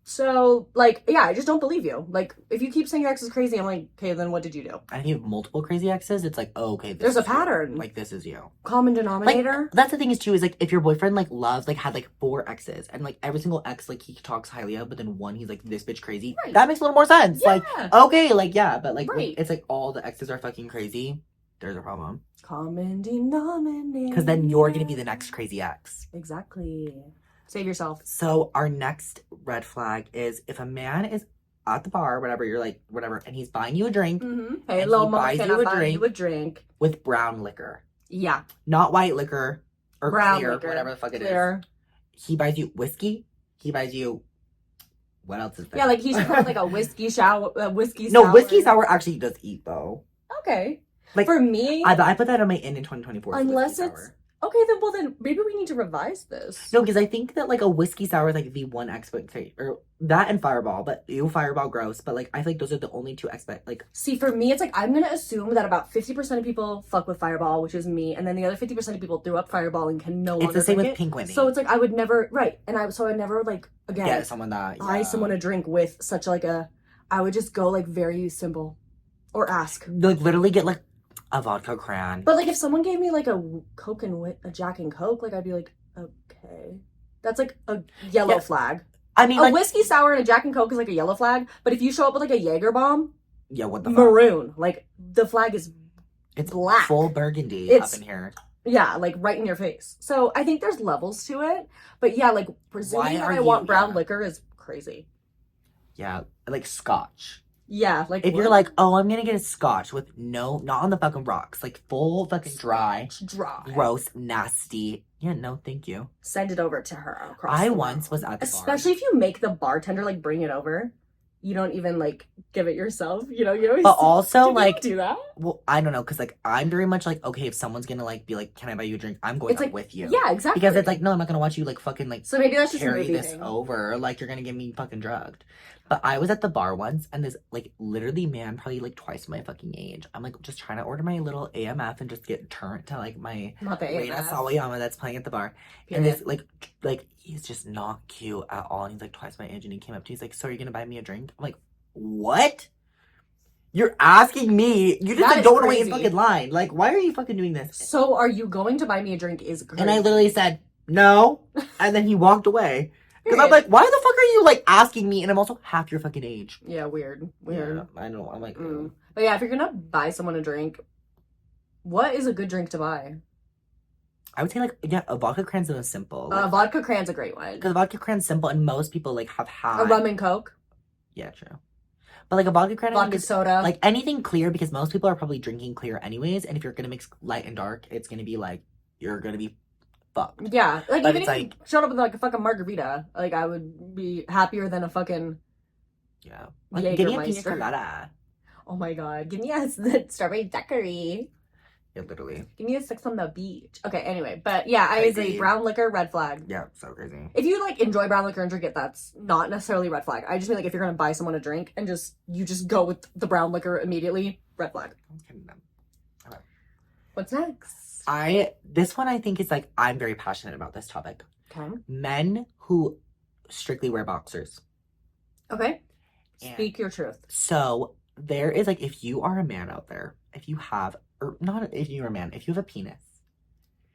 S1: So, like, yeah, I just don't believe you. Like, if you keep saying your ex is crazy, I'm like, okay, then what did you do?
S2: And if you have multiple crazy exes, it's like, oh, okay,
S1: there's a pattern.
S2: Like, this is you.
S1: Common denominator.
S2: Like, that's the thing is, too, is, like, if your boyfriend, like, loves, like, had, like, 4 exes, and, like, every single ex, like, he talks highly of, but then one, he's like, this bitch crazy.
S1: Right.
S2: That makes a little more sense.
S1: Yeah.
S2: Like, okay, like, yeah, but, like,
S1: right.
S2: it's, like, all the exes are fucking crazy. There's a problem.
S1: Common denominator.
S2: Because then you're gonna be the next crazy ex.
S1: Exactly. Save yourself.
S2: So our next red flag is if a man is at the bar, whatever, you're like, whatever, and he's buying you a drink.
S1: Hey, little mama, can I buy you a drink?
S2: With brown liquor.
S1: Yeah.
S2: Not white liquor or
S1: brown
S2: clear,
S1: liquor.
S2: whatever the fuck it is. He buys you whiskey. He buys you... What else is there?
S1: Yeah, like he should have like a whiskey sour.
S2: No, whiskey sour actually does eat, though.
S1: Okay.
S2: Like,
S1: for me...
S2: I put that on my in 2024.
S1: Unless it's... Okay, then maybe we need to revise this.
S2: No, because I think that, like, a whiskey sour is, like, the one expectation. Or that and Fireball. But, Fireball, gross. But, like, I feel like those are the only two like...
S1: See, for me, it's like, I'm going to assume that about 50% of people fuck with Fireball, which is me. And then the other 50% of people threw up Fireball and can no longer
S2: It's the same with
S1: it.
S2: Pink Whitney.
S1: So it's like, I would never... Right. And so I never, like, again...
S2: Get someone that... Yeah.
S1: Buy someone a drink with such, like, I would just go, like, very simple. Or ask.
S2: Like, literally get, like, a vodka cran.
S1: But, like, if someone gave me, like, a Coke and a Jack and Coke, like, I'd be like, okay. That's, like, a yellow flag.
S2: I mean,
S1: a
S2: like,
S1: whiskey sour and a Jack and Coke is, like, a yellow flag. But if you show up with, like, a Jaeger bomb...
S2: Yeah, what the fuck?
S1: Maroon. Like, the flag is
S2: it's
S1: black.
S2: Full burgundy up in here.
S1: Yeah, like, right in your face. So, I think there's levels to it. But, yeah, like, presuming that I want brown liquor is crazy.
S2: Yeah, like scotch.
S1: Yeah, like
S2: If
S1: what?
S2: you're like, oh, I'm gonna get a scotch with not on the fucking rocks, like full fucking dry,
S1: dry,
S2: gross, nasty. Yeah, no, thank you.
S1: Send it over to her across
S2: I
S1: the
S2: once
S1: world.
S2: was at the
S1: Especially
S2: bar.
S1: if you make the bartender like bring it over. You don't even like give it yourself. You always
S2: But also,
S1: do
S2: like,
S1: do that.
S2: well, I don't know, because, like, I'm very much like, okay, if someone's gonna, like, be like, can I buy you a drink? I'm going
S1: It's
S2: up
S1: like
S2: with you.
S1: yeah, exactly.
S2: Because it's like, no, I'm not gonna watch you, like, fucking, like,
S1: so maybe that's just a
S2: carry
S1: movie
S2: this
S1: thing.
S2: over. Like, you're gonna get me fucking drugged. But I was at the bar once, and this, like, literally man, probably, like, twice my fucking age. I'm, like, just trying to order my little AMF and just get turned to, like, my
S1: Not the
S2: Reina
S1: AMF.
S2: Sawayama that's playing at the bar.
S1: Period.
S2: And this, like, he's just not cute at all. And he's, like, twice my age, and he came up to me, he's like, so are you gonna buy me a drink? I'm like, what? You're asking me. You just
S1: That
S2: like,
S1: is
S2: don't want to wait in
S1: crazy.
S2: fucking line. Like, why are you fucking doing this?
S1: So are you going to buy me a drink is crazy.
S2: And I literally said, no. And then he walked away. Because I'm
S1: Period.
S2: like, why the fuck are you, like, asking me? And I'm also half your fucking age.
S1: Yeah, weird.
S2: Yeah, I know. I'm like,
S1: But yeah, if you're gonna buy someone a drink, what is a good drink to buy?
S2: I would say, like, yeah, a vodka cran's the most simple. Like,
S1: Vodka cran's a great one.
S2: because a vodka cran's simple, and most people, like, have had...
S1: A rum and coke.
S2: Yeah, true. But, like, a vodka cran...
S1: Vodka soda.
S2: Like, anything clear, because most people are probably drinking clear anyways, and if you're gonna mix light and dark, it's gonna be, like, you're gonna be fucked.
S1: Yeah. Like,
S2: But
S1: even
S2: it's
S1: if you
S2: like...
S1: showed up with, like, a fucking margarita, like, I would be happier than a fucking...
S2: Yeah. Like, give me a pina
S1: Jägermeister.
S2: colada.
S1: Oh my god. Give me a strawberry daiquiri.
S2: Yeah, literally.
S1: Give me a six on the beach. Okay, anyway. But yeah, I agree. Brown liquor, red flag.
S2: Yeah, so crazy.
S1: If you like enjoy brown liquor and drink it, that's not necessarily red flag. I just mean like if you're gonna buy someone a drink and you just go with the brown liquor immediately, red flag.
S2: Okay.
S1: What's next?
S2: This one I think is like, I'm very passionate about this topic.
S1: Okay.
S2: Men who strictly wear boxers.
S1: Okay.
S2: And
S1: Speak your truth.
S2: so there is like, if you are a man out there, if you have, or not if you're a man, if you have a penis.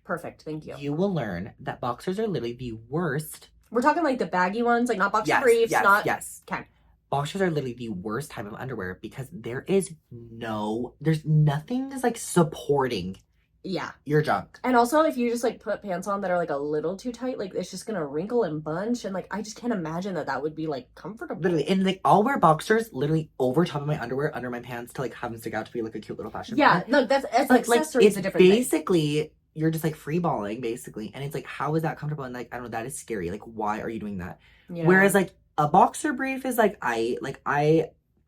S1: Perfect. Thank you.
S2: You will learn that boxers are literally the worst.
S1: We're talking like the baggy ones, like not boxer briefs, not.
S2: Yes.
S1: Okay.
S2: Boxers are literally the worst type of underwear because there's nothing that's like supporting
S1: Yeah.
S2: your junk.
S1: And also, if you just like put pants on that are like a little too tight, like it's just gonna wrinkle and bunch, and like I just can't imagine that would be like comfortable.
S2: Literally, and like I'll wear boxers literally over top of my underwear, under my pants to like have them stick out to be like a cute little fashion.
S1: Yeah,
S2: pattern.
S1: no, that's
S2: But
S1: accessories
S2: it's
S1: a different thing.
S2: basically you're just like free balling basically, and it's like how is that comfortable? And like I don't know, that is scary. Like why are you doing that?
S1: Yeah.
S2: Whereas like a boxer brief is like I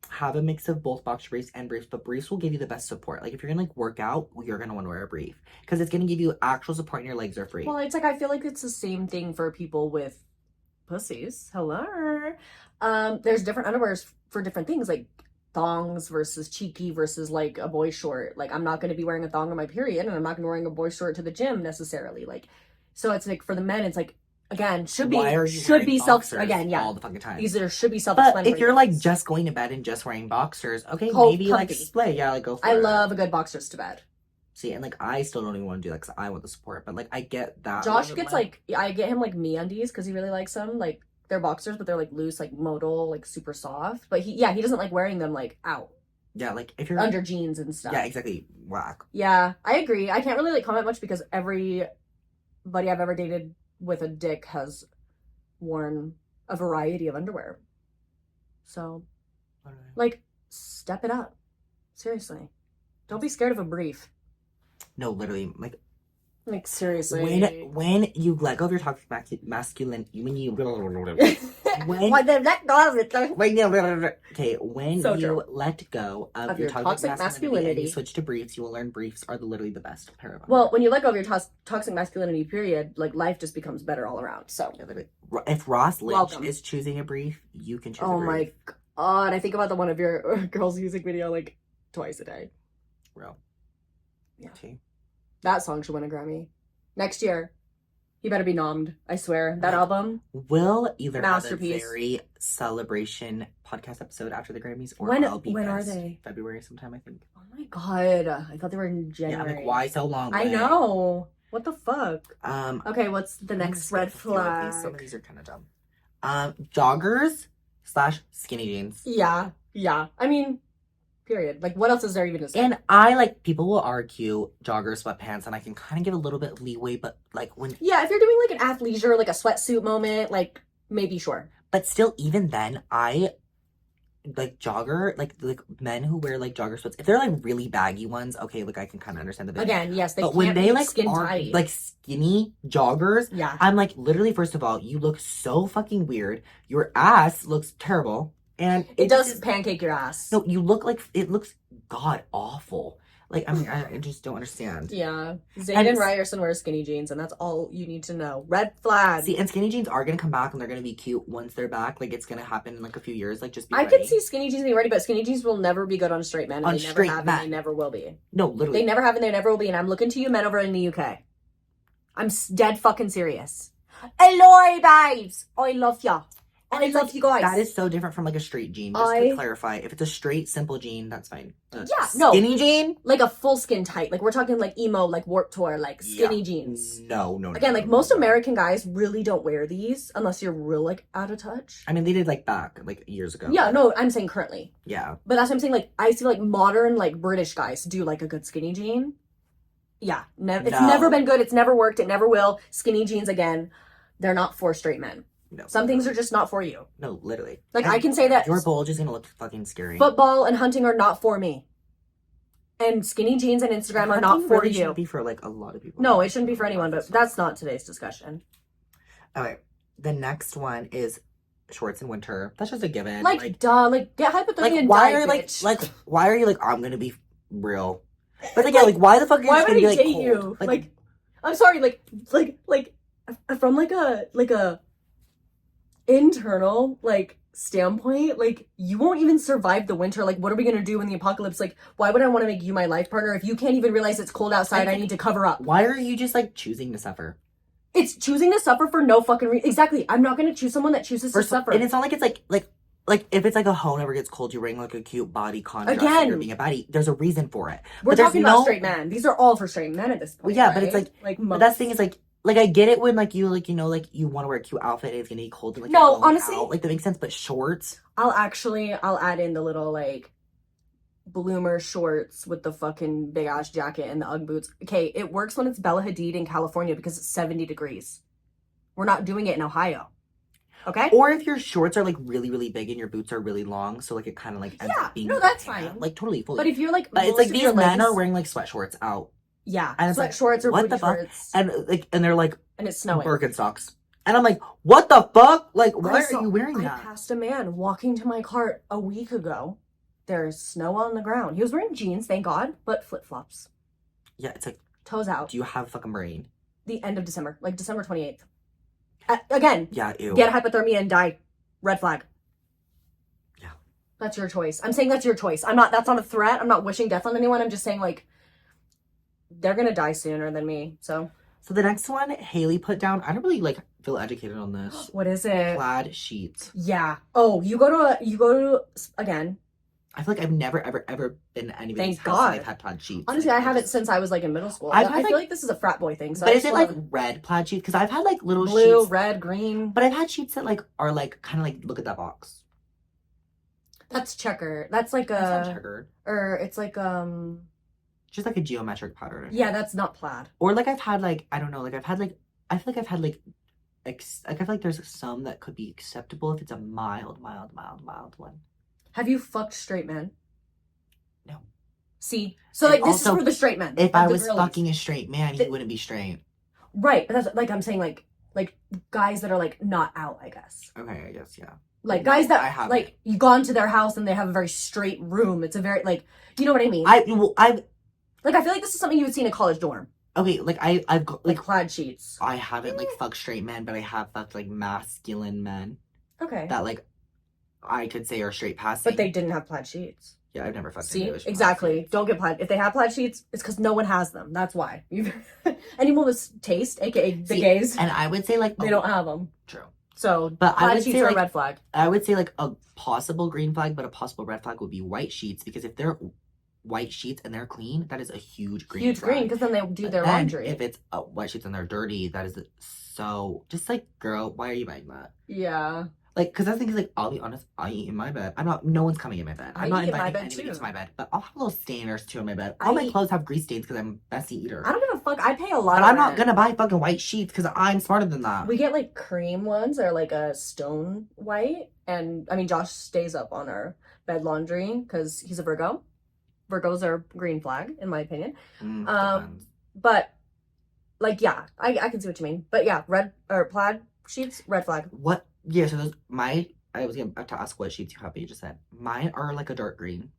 S2: have a mix of both boxer briefs and briefs, but briefs will give you the best support. Like if you're gonna like work out, you're gonna want to wear a brief because it's gonna give you actual support and your legs are free.
S1: Well, it's like I feel like it's the same thing for people with pussies. Hello. There's different underwears for different things, like thongs versus cheeky versus like a boy short. Like I'm not gonna be wearing a thong on my period, and I'm not gonna be wearing a boy short to the gym necessarily. Like, so it's like for the men, it's like again should be self again
S2: all the fucking time.
S1: These should be self.
S2: But if you're like just going to bed and just wearing boxers, okay, maybe like display, yeah, like go for it.
S1: I love a good boxers to bed.
S2: See, and like I still don't even want to do that because I want the support, but like I get that.
S1: Josh gets like I get him like MeUndies because he really likes them. Like they're boxers, but they're like loose, like modal, like super soft. But he doesn't like wearing them like out.
S2: Yeah, like if you're
S1: under jeans and stuff.
S2: Yeah, exactly. Whack.
S1: Yeah, I agree. I can't really like comment much because everybody I've ever dated with a dick has worn a variety of underwear. So, like, step it up. Seriously. Don't be scared of a brief.
S2: No, literally,
S1: like seriously.
S2: When you let go of your toxic masculine, when you let go of
S1: it.
S2: when
S1: so
S2: you let go of your toxic masculinity and you switch to briefs, you will learn briefs are literally the best pair of underwear.
S1: Well, when you let go of your toxic masculinity, period, like life just becomes better all around. So
S2: if Ross Lynch is choosing a brief, you can choose a brief.
S1: Oh my god, I think about the one of your girls' music video like twice a day.
S2: Real.
S1: Yeah. Okay. That song should win a Grammy. Next year. He better be nommed. I swear. That album.
S2: We'll either
S1: masterpiece.
S2: Have a very celebration podcast episode after the Grammys, or
S1: when
S2: are
S1: they?
S2: February sometime, I think.
S1: Oh my god. I thought they were in January.
S2: Yeah, like why so long?
S1: I know. What the fuck? Okay, what's the next red flag?
S2: Some of these are kind of dumb. Joggers / skinny jeans.
S1: Yeah. I mean, period. Like, what else is there even to say?
S2: And I, like, people will argue joggers, sweatpants, and I can kind of give a little bit of leeway, but, like, when...
S1: Yeah, if you're doing, like, an athleisure, like, a sweatsuit moment, like, maybe, sure.
S2: But still, even then, I like jogger, like men who wear like jogger sweats, if they're like really baggy ones, okay, like I can kind of understand the bit.
S1: Again, yes, they
S2: but
S1: can't
S2: when they
S1: be
S2: like
S1: skin
S2: are
S1: tight.
S2: like skinny joggers,
S1: Yeah.
S2: I'm like, literally, first of all, you look so fucking weird. Your ass looks terrible, and
S1: It does pancake your ass.
S2: No, you look like it looks god awful. Like, I mean, I just don't understand.
S1: Yeah. Zayden Ryerson wears skinny jeans, and that's all you need to know. Red flag.
S2: See, and skinny jeans are gonna come back, and they're gonna be cute once they're back. Like, it's gonna happen in like a few years. Like, just be ready.
S1: I could see skinny jeans being ready, but skinny jeans will never be good on a straight man. And they never have, and they never will be.
S2: No, literally.
S1: They never have, and they never will be. And I'm looking to you men over in the UK. I'm dead fucking serious. Hello, babes. I love ya. And I love you guys.
S2: That is so different from like a straight jean. Just to clarify, if it's a straight, simple jean, that's fine. Skinny jean?
S1: Like a full skin tight. Like we're talking like emo, like Warped Tour, like skinny jeans.
S2: No.
S1: Again, like most American guys really don't wear these unless you're real like out of touch.
S2: I mean, they did like back like years ago.
S1: Yeah, no, I'm saying currently.
S2: Yeah.
S1: But that's what I'm saying. Like I see like modern like British guys do like a good skinny jean. Yeah, it's never been good. It's never worked. It never will. Skinny jeans again, they're not for straight men.
S2: No,
S1: some things are just not for you.
S2: No, literally.
S1: Like I can say that
S2: your bulge is gonna look fucking scary.
S1: Football and hunting are not for me. And skinny jeans and Instagram are not for
S2: really
S1: you.
S2: Shouldn't be for like a lot of people.
S1: No, it shouldn't be for anyone. But that's not today's discussion.
S2: Okay, the next one is shorts in winter. That's just a given.
S1: Like duh. Like get hypothermia
S2: like,
S1: and
S2: why
S1: die,
S2: are
S1: bitch.
S2: like why are you like I'm gonna be real? But like, yeah, like why the fuck are you just gonna be like cold?
S1: You? Like I'm sorry. Like from like a internal like standpoint, like you won't even survive the winter. Like what are we gonna do in the apocalypse? Like why would I want to make you my life partner if you can't even realize it's cold outside? I need to cover up.
S2: Why are you just like choosing to suffer?
S1: It's choosing to suffer for no fucking reason. Exactly. I'm not gonna choose someone that chooses to suffer.
S2: And it's not like it's like if it's like a hoe never gets cold, you're wearing like a cute body dress and you're being a baddie. There's a reason for it.
S1: We're talking about straight men. These are all for straight men at this point.
S2: Well, yeah,
S1: right?
S2: but it's like
S1: but
S2: that's the thing is like I get it when like you like you know like you want to wear a cute outfit and it's gonna be cold and like
S1: no honestly
S2: like that makes sense. But shorts,
S1: I'll add in the little like bloomer shorts with the fucking big ass jacket and the Ugg boots. Okay, it works when it's Bella Hadid in California because it's 70 degrees. We're not doing it in Ohio. Okay?
S2: Or if your shorts are like really, really big and your boots are really long, so like it kind of like ends up being
S1: that's fine.
S2: Like totally fully.
S1: But if you're like,
S2: but it's like these men are wearing like sweat shorts out.
S1: Yeah,
S2: and
S1: sweat shorts or
S2: what the fuck?
S1: shorts.
S2: And they're like
S1: and it's snowing.
S2: Birkenstocks. And I'm like, what the fuck? Like, why are you wearing that?
S1: I passed a man walking to my cart a week ago. There's snow on the ground. He was wearing jeans, thank God, but flip flops.
S2: Yeah, it's like
S1: toes out.
S2: Do you have a fucking brain?
S1: The end of December, like December 28th. Again,
S2: yeah, ew.
S1: Get hypothermia and die. Red flag.
S2: Yeah.
S1: That's your choice. I'm saying that's your choice. That's not a threat. I'm not wishing death on anyone. I'm just saying like they're gonna die sooner than me. So
S2: the next one, Haley put down. I don't really like feel educated on this.
S1: What is it?
S2: Plaid sheets.
S1: Yeah. Oh, you go to again.
S2: I feel like I've never ever been to anybody's
S1: Thank
S2: house
S1: God.
S2: and I've had plaid sheets.
S1: Honestly, I haven't since I was like in middle school.
S2: I
S1: feel like this is a frat boy thing. So
S2: but is it like red plaid sheets? Because I've had like little
S1: blue,
S2: sheets,
S1: red, green.
S2: But I've had sheets that like are like kind of like look at that box.
S1: That's checker. That's like
S2: that's not checkered.
S1: Or it's like
S2: just like a geometric pattern.
S1: Yeah, that's not plaid.
S2: Or like I've had like I don't know like I've had like I feel like I've had like I feel like there's some that could be acceptable if it's a mild one.
S1: Have you fucked straight men?
S2: No.
S1: See, so like this is for the straight men.
S2: If I was fucking a straight man, he wouldn't be straight.
S1: Right, but that's like I'm saying like guys that are like not out, I guess.
S2: Okay, I guess yeah.
S1: Like guys that like you gone to their house and they have a very straight room. It's a very like you know what I mean. I feel like this is something you would see in a college dorm.
S2: Okay, like I've got
S1: like plaid sheets.
S2: I haven't like fucked straight men, but I have fucked like masculine men.
S1: Okay.
S2: That like I could say are straight passing.
S1: But they didn't have plaid sheets.
S2: Yeah, I've never fucked.
S1: See, exactly. Don't get plaid. If they have plaid sheets, it's because no one has them. That's why. Anyone with taste, aka the gays,
S2: and I would say like
S1: they don't have them.
S2: True.
S1: So,
S2: but I would say
S1: are
S2: like,
S1: a red flag.
S2: I would say like a possible green flag, but a possible red flag would be white sheets because if they're white sheets and they're clean, that is a huge green.
S1: Huge green because then they do their laundry.
S2: If it's white sheets and they're dirty, that is so. Just like, girl, why are you buying that?
S1: Yeah.
S2: Like, because that thing is like, I'll be honest, I eat in my bed. No one's coming in my bed. I'm not inviting anybody to my bed. But I'll have little stainers too in my bed. All my clothes have grease stains because I'm a messy eater.
S1: I don't give a fuck? I pay a lot
S2: But
S1: on
S2: I'm not
S1: it.
S2: gonna buy fucking white sheets because I'm smarter than that.
S1: We get like cream ones or like a stone white. And I mean, Josh stays up on our bed laundry because he's a Virgo. Virgos are green flag, in my opinion.
S2: Depends.
S1: But like, yeah, I can see what you mean. But yeah, red or plaid sheets, red flag.
S2: What? Yeah, so those, I was gonna to ask what sheets you have, but you just said. Mine are like a dark green.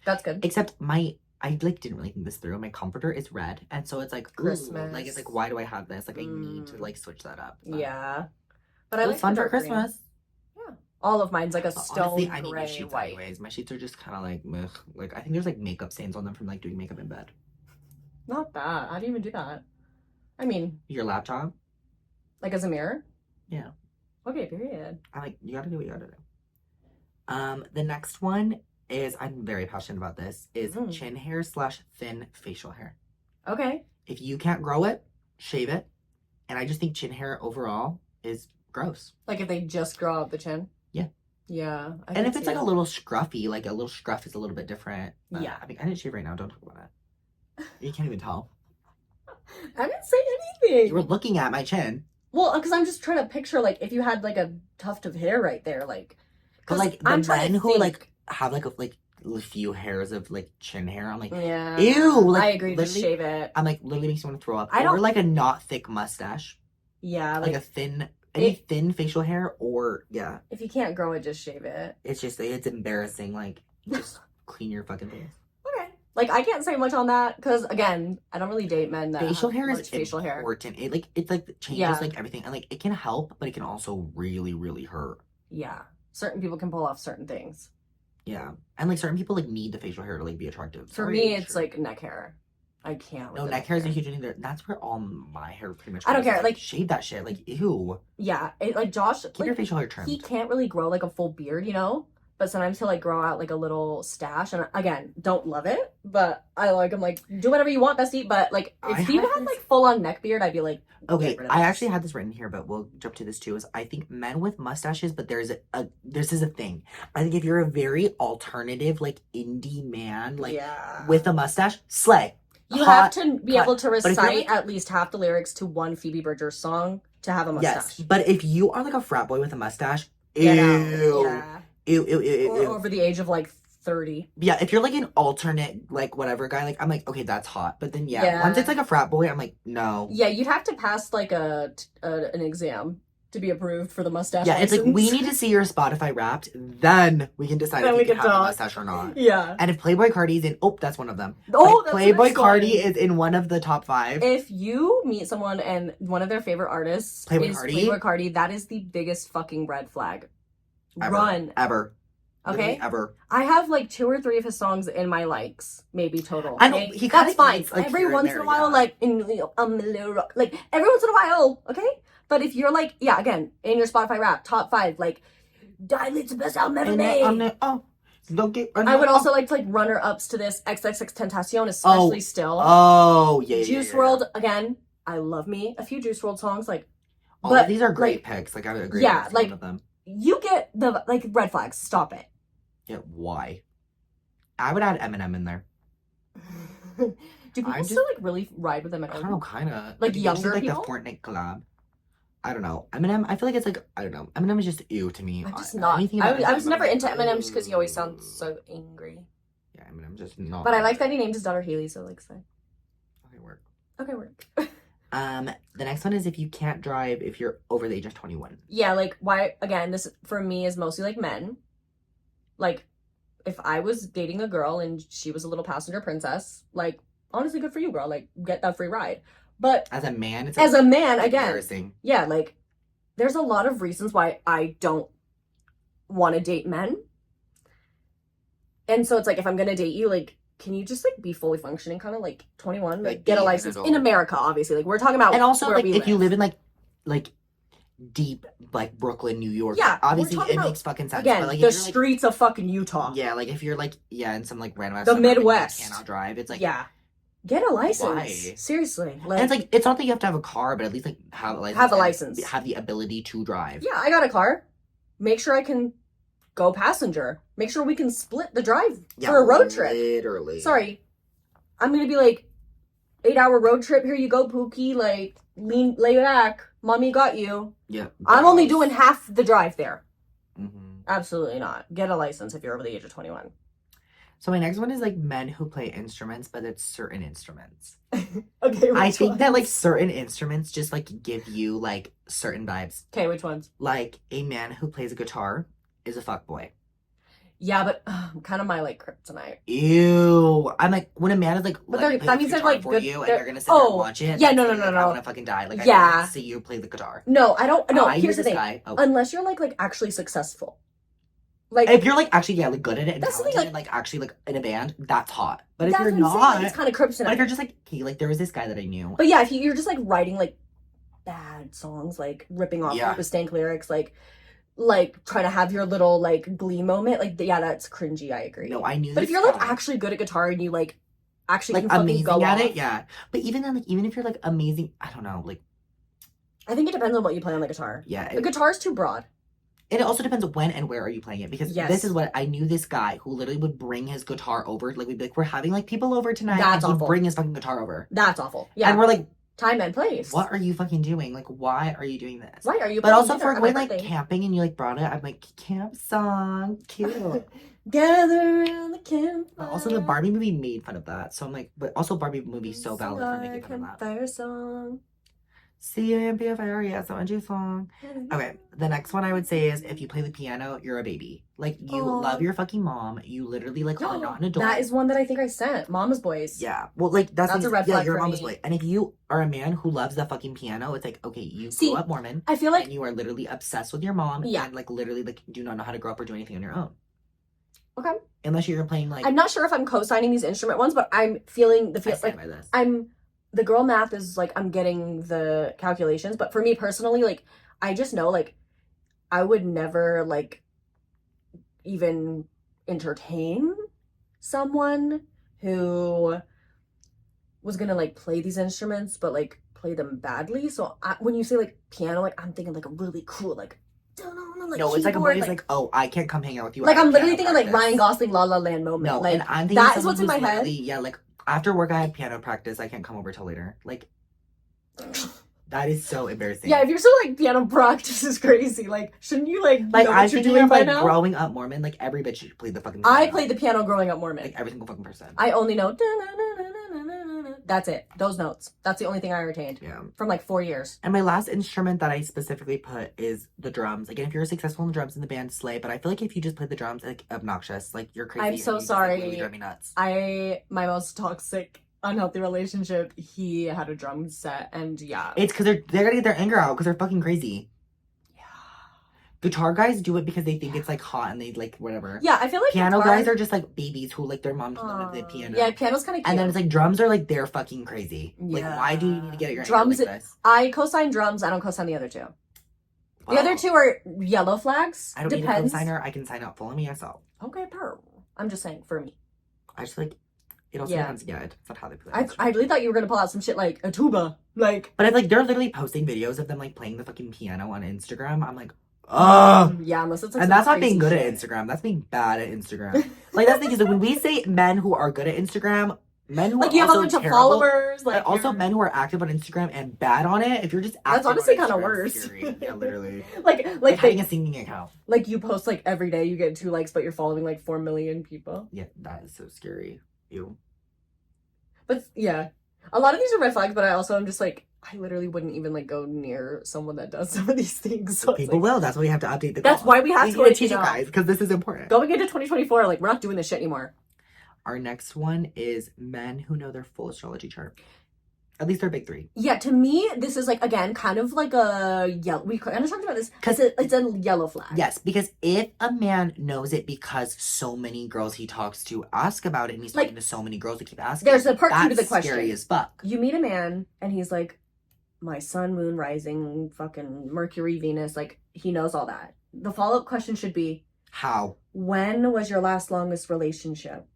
S1: That's good.
S2: Except I like didn't really think this through. My comforter is red, and so it's like
S1: Christmas.
S2: Like it's like, why do I have this? Like I need to like switch that up. But
S1: Yeah. But I
S2: it
S1: like
S2: was fun
S1: the
S2: for
S1: dark green.
S2: Christmas.
S1: Yeah. All of mine's like a
S2: But
S1: stone
S2: honestly, I need new
S1: gray
S2: sheets
S1: white.
S2: anyways. My sheets are just kind of like meh. Like I think there's like makeup stains on them from like doing makeup in bed.
S1: Not that. How do you even do that? I mean,
S2: Your laptop?
S1: like as a mirror?
S2: Yeah.
S1: Okay, period.
S2: I like you gotta do what you gotta do. The next one is I'm very passionate about this, is chin hair / thin facial hair.
S1: Okay.
S2: If you can't grow it, shave it. And I just think chin hair overall is gross.
S1: Like if they just grow out the chin?
S2: Yeah.
S1: Yeah.
S2: And if it's like a little scruffy, like a little scruff is a little bit different.
S1: Yeah.
S2: I mean, I didn't shave right now. Don't talk about it. You can't even tell.
S1: I didn't say anything.
S2: You were looking at my chin.
S1: Well, because I'm just trying to picture like if you had like a tuft of hair right there, like.
S2: But like the men who like have like a few hairs of like chin hair, I'm like,
S1: yeah,
S2: ew. Like,
S1: I agree. Just shave it.
S2: I'm like, literally makes me want to throw up.
S1: I don't
S2: or like a not thick mustache.
S1: Yeah,
S2: like a thin, thin facial hair, or yeah.
S1: If you can't grow it, just shave it.
S2: It's just it's embarrassing. Like just clean your fucking face.
S1: Okay. Like I can't say much on that because again, I don't really date men that
S2: facial
S1: have
S2: hair
S1: much
S2: is
S1: facial
S2: important. Hair. It's like changes like everything, and like it can help, but it can also really really hurt.
S1: Yeah, certain people can pull off certain things.
S2: Yeah, and like certain people like need the facial hair to like be attractive.
S1: For me, it's like neck hair. I can't.
S2: No, neck hair is a huge thing there. That's where all my hair pretty much.
S1: I don't care. Like
S2: shave that shit. Like ew.
S1: Yeah, like Josh.
S2: Keep
S1: like,
S2: your facial hair trimmed.
S1: He can't really grow like a full beard, you know. But sometimes he'll like grow out like a little stash, and again, don't love it. But I like him. Like do whatever you want, bestie. But like if he had like full on neck beard, I'd be like.
S2: Okay, I actually had this written here, but we'll jump to this too. Is I think men with mustaches, but this is a thing. I think if you're a very alternative, like indie man, like with a mustache, slay.
S1: You have to be able to recite at least half the lyrics to one Phoebe Bridgers song to have a mustache.
S2: Yes, but if you are like a frat boy with a mustache,
S1: Get
S2: ew,
S1: out.
S2: Ew.
S1: Or over the age of like 30.
S2: Yeah, if you're like an alternate, like whatever guy, like I'm like, okay, that's hot. But then once it's like a frat boy, I'm like, no.
S1: Yeah, you'd have to pass like an exam to be approved for the mustache.
S2: Yeah, it's like we need to see your Spotify Wrapped, then we can decide if you can have a mustache or not.
S1: Yeah.
S2: And if Playboy Cardi's in, that's one of them.
S1: Oh,
S2: that's Playboy Cardi is in one of the top 5.
S1: If you meet someone and one of their favorite artists is Playboy Cardi, that is the biggest fucking red flag. Run.
S2: Ever.
S1: Okay.
S2: Ever.
S1: I have like 2 or 3 of his songs in my likes, maybe total.
S2: I know
S1: that's fine.
S2: Like,
S1: every once in a while, like in like every once in a while, okay. But if you're like, again, in your Spotify rap top 5, like, Dilate's the best album ever made. I would also like to like runner ups to this XXX Tentacion, especially still.
S2: Oh yeah.
S1: Juice WRLD again. I love me a few Juice WRLD songs, like.
S2: But these are great picks. Like I would agree.
S1: Yeah, like
S2: one of them.
S1: You get the like red flags. Stop it.
S2: Yeah, why? I would add Eminem in there.
S1: Do people still like really ride with Eminem?
S2: I don't know, kind of.
S1: Like younger
S2: like
S1: people?
S2: The Fortnite collab. I don't know. Eminem, I feel like it's like, I don't know. Eminem is just ew to me.
S1: I'm just not. I was never into Eminem just because he always sounds so angry.
S2: Yeah, Eminem just not.
S1: But I like that he named his daughter Haley, so like so. Okay, work.
S2: The next one is if you can't drive if you're over the age of 21.
S1: Yeah, like why again, this for me is mostly like men. Like if I was dating a girl and she was a little passenger princess, like honestly good for you, girl. Like get that free ride. But
S2: as a man, it's
S1: as a man, again,
S2: embarrassing.
S1: Yeah, like there's a lot of reasons why I don't want to date men. And so it's like if I'm gonna date you, like can you just like be fully functioning, kind of like 21, like get a license in America, obviously. Like we're talking about,
S2: and also like if you live in like deep like Brooklyn, New York, obviously it makes fucking sense.
S1: Again,
S2: but, like,
S1: the streets of fucking Utah.
S2: Yeah, like if you're like in some like random
S1: the Midwest,
S2: you cannot drive. It's like
S1: get a license.
S2: Why?
S1: Seriously,
S2: like, and it's like it's not that you have to have a car, but at least like have a license.
S1: Have a license.
S2: Have the ability to drive.
S1: Yeah, I got a car. Make sure I can go passenger. Make sure we can split the drive for a road trip.
S2: Literally.
S1: Sorry. I'm going to be like, 8-hour road trip. Here you go, Pookie. Like, lay back. Mommy got you.
S2: Yeah.
S1: I'm only doing half the drive there.
S2: Mm-hmm.
S1: Absolutely not. Get a license if you're over the age of 21.
S2: So my next one is like men who play instruments, but it's certain instruments.
S1: Okay,
S2: I think that like certain instruments just like give you like certain vibes.
S1: Okay, which ones?
S2: Like a man who plays a guitar is a fuckboy.
S1: Yeah, but kind of my like kryptonite.
S2: Ew. I'm like, when a man is like,
S1: But
S2: let me play
S1: that
S2: the
S1: means they're
S2: guitar
S1: like
S2: for
S1: good.
S2: you, and you're gonna sit there and watch it.
S1: Yeah,
S2: that's
S1: no,
S2: like, I
S1: no.
S2: wanna fucking die. Like, I
S1: Yeah.
S2: don't want to see you play the guitar.
S1: No, I don't. No, here's the thing.
S2: Oh.
S1: Unless you're like actually successful. Like,
S2: if you're like actually like good at it and
S1: that's the thing,
S2: talented, like actually like in a band, that's hot. But if
S1: that's
S2: you're
S1: what I'm saying,
S2: not,
S1: like, it's kind of kryptonite.
S2: but if you're just like, okay, like there was this guy that I knew.
S1: But yeah, if you're just like writing like bad songs, like ripping off
S2: Yeah.
S1: stank lyrics, like trying to have your little like glee moment, like yeah, that's cringy. I agree.
S2: No, I knew.
S1: But if you're like actually good at guitar and you like actually
S2: like
S1: can
S2: amazing
S1: go
S2: at
S1: off,
S2: it, yeah. But even then, like even if you're like amazing, I don't know, like
S1: I think it depends on what you play on the guitar.
S2: yeah,
S1: The guitar's too broad.
S2: it also depends when and where are you playing it, because
S1: Yes.
S2: this is what I knew. This guy who literally would bring his guitar over, like we'd be like, we're having like people over tonight,
S1: That's
S2: and he'd
S1: awful.
S2: bring his fucking guitar over.
S1: That's awful. Yeah,
S2: And we're like,
S1: time and place.
S2: what are you fucking doing? Like, why are you doing this?
S1: Why are you?
S2: But also
S1: dinner
S2: for
S1: on my
S2: going like
S1: birthday?
S2: camping and you like brought it, I'm like, camp song, cute.
S1: Gather around the campfire.
S2: But also the Barbie movie made fun of that, so I'm like, but also Barbie movie so valid for making fun of that.
S1: Campfire song.
S2: CMPFR, yes, that one too song. Okay, the next one I would say is if you play the piano, you're a baby. Like, you
S1: Aw.
S2: love your fucking mom. You literally, like, are not an adult.
S1: That is one that I think I sent. Mama's Boys.
S2: Yeah. Well, like, that's
S1: a red
S2: yeah,
S1: flag
S2: you're a
S1: for
S2: mama's
S1: me.
S2: boy. And if you are a man who loves the fucking piano, it's like, okay, you
S1: See,
S2: grew up Mormon.
S1: I feel like
S2: and you are literally obsessed with your mom.
S1: Yeah.
S2: And, like, literally, like, do not know how to grow up or do anything on your own.
S1: okay.
S2: Unless you're playing, like...
S1: I'm not sure if I'm co-signing these instrument ones, but I'm feeling the
S2: I
S1: feel
S2: stand
S1: like
S2: by this.
S1: the girl math is like I'm getting the calculations, but for me personally, like I just know like I would never like even entertain someone who was gonna like play these instruments but like play them badly. So when you say like piano, like I'm thinking like a really cool like
S2: no, it's like a boy's like, oh, I can't come hang out with you.
S1: Like
S2: I
S1: I'm
S2: have
S1: literally
S2: piano
S1: thinking like
S2: practice.
S1: Ryan Gosling La La Land moment.
S2: No,
S1: like
S2: and I'm thinking
S1: that is
S2: someone
S1: what's in
S2: who's
S1: my head.
S2: literally- Yeah, like after work I had piano practice. I can't come over till later. Like that is so embarrassing.
S1: Yeah, if you're still like piano practice is crazy. Like, shouldn't you like know
S2: I'm
S1: what you're
S2: thinking
S1: doing
S2: of
S1: by
S2: like
S1: now?
S2: growing up Mormon. Like every bitch should play the fucking piano.
S1: I played the piano growing up Mormon.
S2: like every single fucking person.
S1: I only know that's it. Those notes. That's the only thing I retained
S2: Yeah.
S1: from like 4 years.
S2: And my last instrument that I specifically put is the drums. Again, if you're successful in the drums in the band, slay. But I feel like if you just play the drums, like obnoxious. Like you're crazy.
S1: I'm
S2: and
S1: so
S2: you just,
S1: sorry.
S2: Like, really drive me nuts.
S1: My most toxic, unhealthy relationship, he had a drum set, and yeah.
S2: It's because they're gonna get their anger out because they're fucking crazy.
S1: Yeah.
S2: Guitar guys do it because they think it's like hot and they like whatever.
S1: Yeah, I feel like
S2: Piano
S1: guitar-
S2: guys are just like babies who like their mom told them to play the piano.
S1: Yeah, piano's kind of cute.
S2: And then it's like drums are like they're fucking crazy. Like
S1: Yeah.
S2: why do you need to get your
S1: Drums-
S2: anger like this?
S1: I co-sign drums. I don't co-sign the other two. The
S2: Wow.
S1: other two are yellow flags.
S2: I don't need a
S1: Depends.
S2: co-signer. I can sign up. Follow me yourself.
S1: Okay, per. I'm just saying for me.
S2: I just like it also
S1: Yeah.
S2: depends. Yeah, it's not how they play.
S1: I really thought you were gonna pull out some shit like a tuba, like.
S2: But it's like they're literally posting videos of them like playing the fucking piano on Instagram. I'm like, ugh.
S1: Yeah, unless it's like
S2: And
S1: some
S2: that's not being
S1: crazy
S2: good
S1: shit.
S2: at Instagram. That's being bad at Instagram. Like that's the thing is that when we say men who are good at Instagram, men who
S1: Like
S2: are
S1: you have a
S2: also
S1: bunch of
S2: terrible,
S1: followers, like
S2: but also
S1: you're-
S2: men who are active on Instagram and bad on it. If you're just
S1: That's
S2: active
S1: honestly
S2: on
S1: kinda
S2: Instagram,
S1: worse.
S2: it's scary. Yeah, literally.
S1: like
S2: Like
S1: they,
S2: having a singing account.
S1: like you post like every day, you get 2 likes, but you're following like 4 million people.
S2: Yeah, that is so scary. Ew.
S1: But yeah, a lot of these are red flags. But I also am just like I literally wouldn't even like go near someone that does some of these things. So it's
S2: People
S1: like,
S2: will. That's why we have to update the.
S1: That's
S2: call.
S1: why we have to
S2: need
S1: go
S2: to
S1: to
S2: teach you
S1: TikTok.
S2: guys because this is important.
S1: going into 2024, like we're not doing this shit anymore.
S2: Our next one is men who know their full astrology chart. At least their big 3.
S1: Yeah, to me, this is like again kind of like a yellow. We kind of talked about this because it's a yellow flag.
S2: Yes, because if a man knows it because so many girls he talks to ask about it and he's
S1: Like,
S2: talking to so many girls that keep asking,
S1: there's a part 2 to the
S2: that's
S1: question.
S2: scary as fuck.
S1: You meet a man and he's like, my sun, moon, rising, fucking Mercury, Venus. Like he knows all that. The follow-up question should be,
S2: How?
S1: when was your last longest relationship?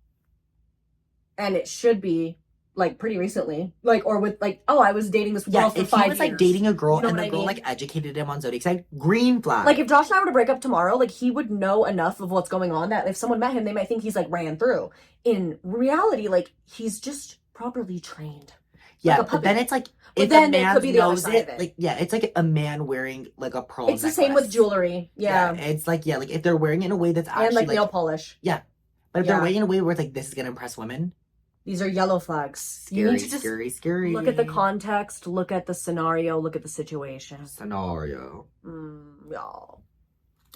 S1: And it should be like pretty recently, like or with like, oh, I was dating this girl
S2: Yeah,
S1: for
S2: if
S1: 5
S2: he
S1: years.
S2: was like dating a girl
S1: You know
S2: and
S1: what
S2: the
S1: I
S2: girl
S1: mean?
S2: like educated him on zodiac sign, green flag.
S1: Like if Josh and I were to break up tomorrow, like he would know enough of what's going on that if someone met him, they might think he's like ran through. In reality, like he's just properly trained.
S2: Yeah,
S1: like a
S2: but
S1: puppy.
S2: then it's like
S1: But
S2: if a
S1: then it
S2: man
S1: could be the other
S2: knows
S1: side of it.
S2: like yeah, it's like a man wearing like a pearl
S1: It's the same with
S2: necklace.
S1: jewelry. Yeah.
S2: It's like yeah, like if they're wearing it in a way that's
S1: And
S2: actually
S1: like nail polish.
S2: yeah. But if
S1: Yeah.
S2: they're wearing it in a way where it's like this is gonna impress women,
S1: These are yellow flags. You
S2: scary,
S1: need to just
S2: scary.
S1: look at the context, look at the scenario, look at the situation.
S2: Scenario.
S1: Y'all.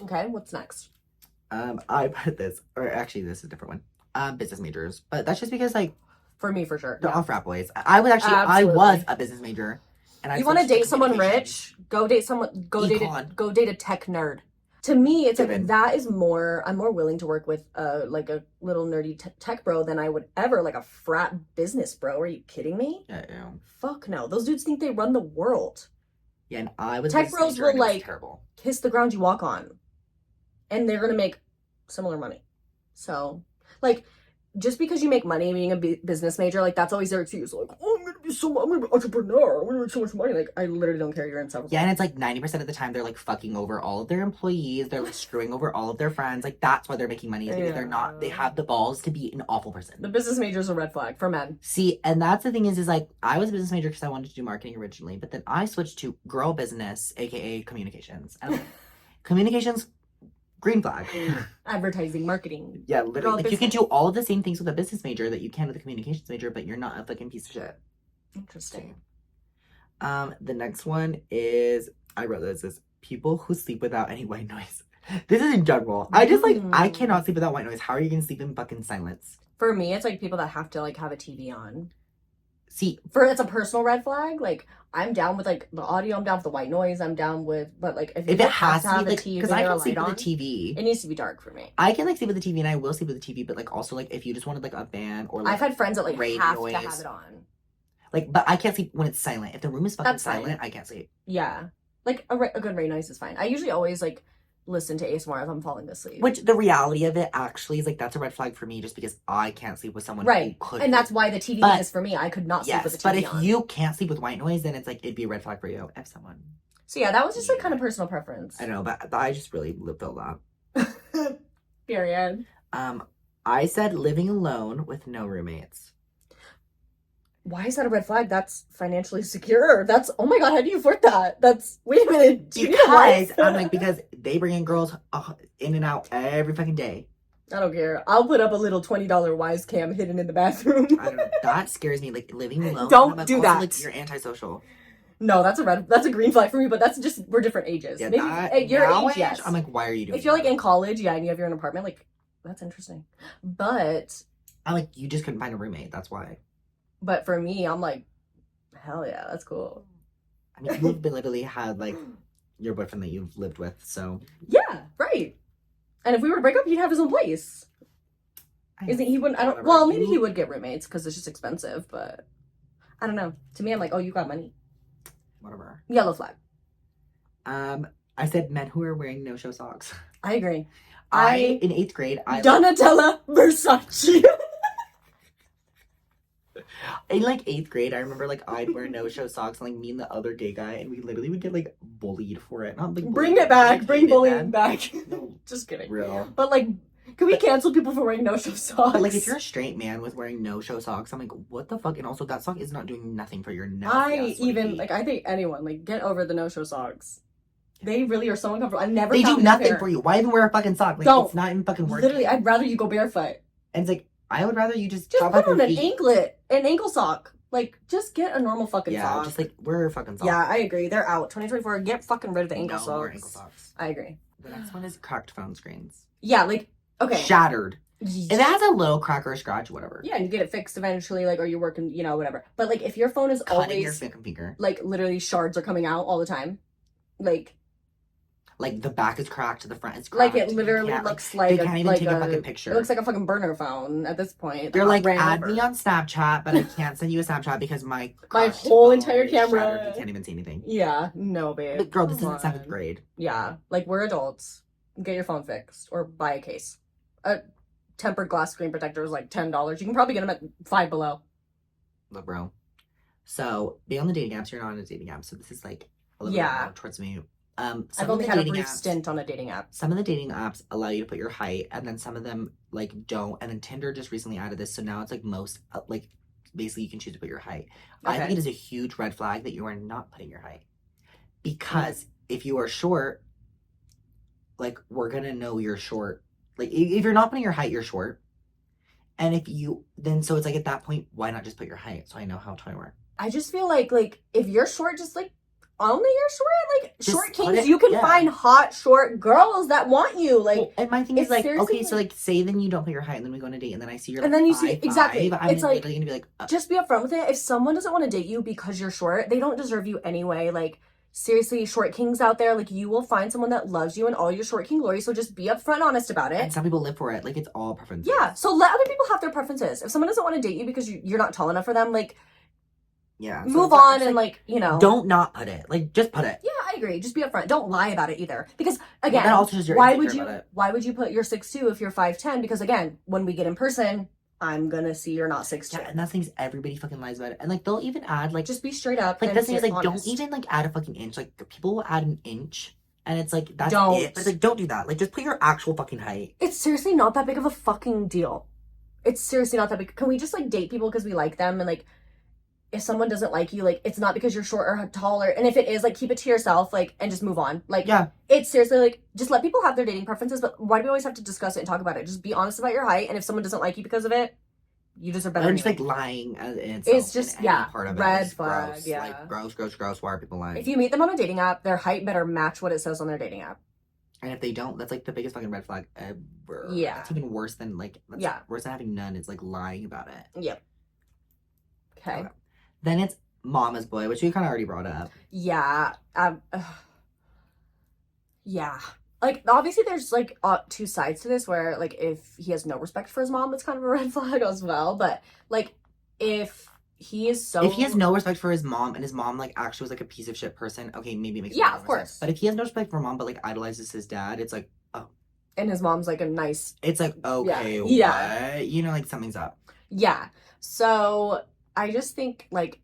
S1: Okay, what's next?
S2: I put this, or actually this is a different one. Business majors, but that's just because like
S1: For me, for sure.
S2: they're
S1: Yeah.
S2: all frat boys. I was actually I was a business major, and I
S1: You want to
S2: switched
S1: date someone
S2: communications.
S1: rich? Go date someone. Go
S2: Econ.
S1: date a tech nerd. To me, it's
S2: Given.
S1: like that is more. I'm more willing to work with like a little nerdy tech bro than I would ever like a frat business bro. Are you kidding me?
S2: Yeah.
S1: Fuck no. Those dudes think they run the world.
S2: Yeah, and I was a
S1: Tech
S2: business
S1: bros
S2: major,
S1: will
S2: and it was
S1: like
S2: terrible.
S1: kiss the ground you walk on, and they're gonna make similar money. So, like, just because you make money being a business major, like that's always their excuse. Like, oh, I'm gonna be an entrepreneur. I'm gonna make so much money. Like, I literally don't care. You're in sales.
S2: Yeah, and it's like 90% of the time they're like fucking over all of their employees. They're like screwing over all of their friends. Like that's why they're making money is because they're not. They have the balls to be an awful person.
S1: The business major is a red flag for men.
S2: See, and that's the thing is like I was a business major because I wanted to do marketing originally, but then I switched to girl business, aka communications. And I'm like, communications, green flag.
S1: Advertising, marketing.
S2: Yeah, literally.
S1: Girl
S2: Like you can
S1: business.
S2: do all of the same things with a business major that you can with a communications major, but you're not a fucking piece of shit.
S1: Interesting.
S2: The next one is I wrote this is people who sleep without any white noise. This is in general. I just like I cannot sleep without white noise. How are you gonna sleep in fucking silence?
S1: For me, it's like people that have to like have a TV on.
S2: See,
S1: It's a personal red flag. Like I'm down with like the audio. I'm down with the white noise. I'm down with, but like if
S2: if
S1: you
S2: it has to
S1: have
S2: be
S1: a
S2: like
S1: TV
S2: because
S1: or
S2: I
S1: a
S2: can
S1: light
S2: sleep with
S1: on,
S2: the TV.
S1: it needs to be dark for me.
S2: I can like sleep with the TV and I will sleep with the TV, but like also like if you just wanted like a band or like
S1: I've had friends that like
S2: rain
S1: have
S2: noise.
S1: to have it on.
S2: Like, but I can't sleep when it's silent. If the room is fucking
S1: That's fine.
S2: silent, I can't sleep.
S1: Yeah, like a good rain noise is fine. I usually always like listen to ASMR as I'm falling asleep.
S2: Which the reality of it actually is like that's a red flag for me just because I can't sleep with someone
S1: right,
S2: who could.
S1: and that's why the TV
S2: But-
S1: is for me. I could not sleep
S2: Yes,
S1: with the TV
S2: but if
S1: on.
S2: you can't sleep with white noise, then it's like it'd be a red flag for you. If someone,
S1: So yeah, that was just like kind of personal preference.
S2: I know, but I just really feel that.
S1: Period.
S2: I said living alone with no roommates.
S1: Why is that a red flag? That's financially secure. That's, oh my god, how do you afford that? That's, wait a minute. Do you need a
S2: Because
S1: house?
S2: I'm like because they bring in girls in and out every fucking day.
S1: I don't care. I'll put up a little $20 wise cam hidden in the bathroom.
S2: I don't know. That scares me. Like living alone.
S1: Don't
S2: and I'm
S1: do
S2: also,
S1: that.
S2: Like, you're antisocial.
S1: No, that's a green flag for me, but that's just, we're different ages.
S2: Yeah,
S1: Maybe
S2: that,
S1: at your
S2: now
S1: age, yes.
S2: I'm like, why are you doing?
S1: If you're like
S2: that?
S1: in college, yeah, and you have your own apartment, like, that's interesting. But
S2: I'm like, you just couldn't find a roommate. That's why.
S1: for me, I'm like, hell yeah, that's cool.
S2: I mean, you've been literally had like your boyfriend that you've lived with, so
S1: Yeah, right. And if we were to break up, he'd have his own place. Isn't he wouldn't? I don't.
S2: Whatever.
S1: Well, maybe he would get roommates because it's just expensive. But I don't know. To me, I'm like, oh, you got money.
S2: Whatever.
S1: Yellow flag.
S2: I said men who are wearing no-show socks.
S1: I agree.
S2: In 8th grade,
S1: Donatella Versace.
S2: in like 8th grade, I remember like I'd wear no-show socks, and like me and the other gay guy, and we literally would get like bullied for it. Not like
S1: Bring
S2: bullied,
S1: it back.
S2: like,
S1: Bring
S2: hated,
S1: bullying
S2: man.
S1: back.
S2: No,
S1: Just kidding.
S2: real.
S1: But like, can we cancel people for wearing no-show socks?
S2: But like, if you're a straight man with wearing no-show socks, I'm like, what the fuck? And also, that sock is not doing nothing for your nasty
S1: I
S2: ass sweaty
S1: even
S2: feet.
S1: like, I think anyone like get over the no-show socks. They really are so uncomfortable. I've never.
S2: They
S1: found
S2: do
S1: a
S2: nothing
S1: pair.
S2: for you. Why even wear a fucking sock? Like,
S1: Don't.
S2: it's not even fucking working.
S1: Literally, I'd rather you go barefoot.
S2: And it's like, I would rather you just
S1: Just
S2: chop
S1: put
S2: off your
S1: on an
S2: feet.
S1: anklet, an ankle sock. Like, just get a normal fucking
S2: Yeah,
S1: sock.
S2: just like wear a fucking sock.
S1: Yeah, I agree. They're out. 2024. Get fucking rid of the ankle
S2: No
S1: socks.
S2: more ankle socks.
S1: I agree.
S2: The next one is cracked phone screens.
S1: Yeah, like okay.
S2: Shattered. If it has a little crack or a scratch, whatever.
S1: Yeah, and you get it fixed eventually, like, or you're working, you know, whatever. But like, if your phone is
S2: Cutting your
S1: always
S2: fucking finger.
S1: like literally shards are coming out all the time, like
S2: Like the back is cracked, the front is cracked.
S1: it literally
S2: You can't,
S1: looks
S2: they
S1: like
S2: can't even take a fucking picture.
S1: It looks like a fucking burner phone at this point.
S2: They're like,
S1: ran
S2: add
S1: over.
S2: me on Snapchat, but I can't send you a Snapchat because my cracked
S1: whole
S2: phone
S1: entire
S2: is
S1: camera-
S2: shattered. You can't even see anything.
S1: Yeah, no, babe.
S2: But girl, this
S1: Come
S2: isn't 7th
S1: on.
S2: grade.
S1: Yeah, like we're adults. Get your phone fixed or buy a case. A tempered glass screen protector is like $10. You can probably get them at Five Below.
S2: Look, bro. So, be on the dating apps. You're not on a dating app, so this is like a little
S1: Yeah.
S2: bit more towards me. Some
S1: I've
S2: of
S1: only
S2: the
S1: had a
S2: dating
S1: brief
S2: apps-
S1: stint on a dating app.
S2: Some of the dating apps allow you to put your height, and then some of them like don't. And then Tinder just recently added this, so now it's like most like basically you can choose to put your height. I think
S1: Okay.
S2: it is a huge red flag that you are not putting your height. Because if you are short, like, we're gonna know you're short. Like, if you're not putting your height, you're short. And if you, then, so it's like, at that point, why not just put your height so I know how tall you are?
S1: I just feel like if you're short, just like only you're short. Like
S2: Just
S1: short
S2: put
S1: kings,
S2: it-
S1: you can
S2: yeah.
S1: find hot short girls that want you. Like
S2: Well, and my thing is
S1: it's
S2: like,
S1: seriously,
S2: okay, so like, say then you don't put your height, and then we go on a date, and then I see you're
S1: and
S2: like
S1: then you see
S2: 5'5",
S1: exactly.
S2: I'm
S1: It's like
S2: literally gonna be like,
S1: just be upfront with it. If someone doesn't want to date you because you're short, they don't deserve you anyway. Like seriously, short kings out there, like you will find someone that loves you and all your short king glory. So just be upfront, honest about it.
S2: and some people live for it. Like, it's all preferences.
S1: Yeah. So let other people have their preferences. If someone doesn't want to date you because you're not tall enough for them, like
S2: Yeah.
S1: move
S2: it's
S1: on
S2: it's
S1: and like you know.
S2: don't not put it. Like, just put it.
S1: Yeah, I agree. Just be upfront. Don't lie about it either. Because
S2: Well,
S1: again,
S2: that also shows you're
S1: why
S2: insecure
S1: would
S2: about it.
S1: you put your 6'2" if you're 5'10"? Because again, when we get in person, I'm gonna see you're not 6'2".
S2: Yeah, and that's things everybody fucking lies about it. And like, they'll even add like,
S1: Just be straight up.
S2: like
S1: and
S2: that's thing is like,
S1: honest.
S2: don't even like add a fucking inch. Like, people will add an inch, and it's like, that's
S1: Don't.
S2: it. But it's like, don't do that. Like, just put your actual fucking height.
S1: It's seriously not that big of a fucking deal. It's seriously not that big. Can we just like date people because we like them and like if someone doesn't like you, like it's not because you're short or taller, and if it is, like keep it to yourself, like and just move on. Like
S2: Yeah.
S1: it's seriously like just let people have their dating preferences, but why do we always have to discuss it and talk about it? Just be honest about your height, and if someone doesn't like you because of it, you deserve better.
S2: And just
S1: anyway.
S2: like lying in itself.
S1: It's just
S2: in any
S1: yeah,
S2: part of
S1: red
S2: it is
S1: flag.
S2: gross.
S1: Yeah,
S2: Like gross. Why are people lying?
S1: if you meet them on a dating app, their height better match what it says on their dating app.
S2: And if they don't, that's like the biggest fucking red flag ever.
S1: Yeah.
S2: It's even worse than like,
S1: Yeah.
S2: worse than having none. It's like lying about it.
S1: Yep. Okay.
S2: Then it's Mama's Boy, which we kind of already brought up.
S1: Yeah. Yeah. Like obviously there's like two sides to this where like if he has no respect for his mom, it's kind of a red flag as well. But like if he is so
S2: If he has no respect for his mom, and his mom like actually was like a piece of shit person, okay, maybe it makes
S1: Yeah,
S2: more
S1: of
S2: sense.
S1: course.
S2: But if he has no respect for mom, but like idolizes his dad, it's like,
S1: and his mom's like a nice
S2: it's like, okay,
S1: Yeah.
S2: what? You know, like something's up.
S1: yeah. So I just think like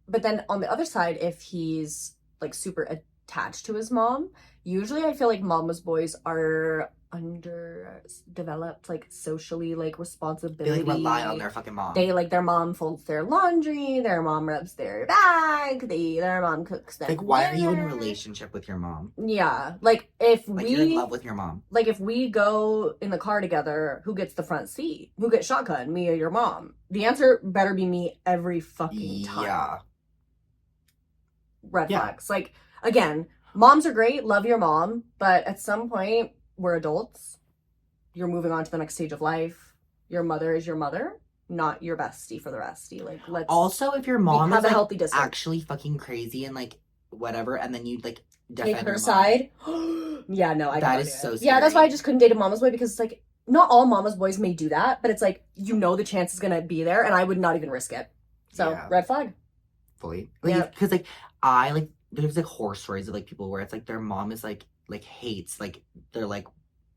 S1: but then on the other side, if he's like super attached to his mom, usually I feel like mama's boys are underdeveloped, like socially, like
S2: They
S1: responsibility.
S2: like rely on their fucking mom.
S1: They like their mom folds their laundry, their mom rubs their back, their mom cooks them.
S2: Like, why are you in a
S1: dinner.
S2: relationship with your mom?
S1: Yeah, like if
S2: Like,
S1: we
S2: you're in love with your mom.
S1: like if we go in the car together, who gets the front seat? Who gets shotgun? Me or your mom? The answer better be me every fucking time.
S2: Yeah.
S1: Red
S2: Yeah.
S1: flags. Like again, moms are great, love your mom, but at some point we're adults. You're moving on to the next stage of life. Your mother is your mother, not your bestie for the restie. Like let's
S2: Also, if your mom
S1: have
S2: is
S1: a
S2: like,
S1: healthy distance.
S2: actually fucking crazy and like whatever, and then you like
S1: Take
S2: defend
S1: her
S2: your
S1: side. Yeah, no, I
S2: That
S1: can't
S2: is
S1: do it.
S2: so
S1: Yeah, that's why I
S2: scary.
S1: just couldn't date a mama's boy because it's like not all mama's boys may do that, but it's like you know the chance is gonna be there, and I would not even risk it. So
S2: Yeah.
S1: red flag.
S2: fully.
S1: Yeah.
S2: Like, because like I like there's like horror stories of like people where it's like their mom is like hates like their like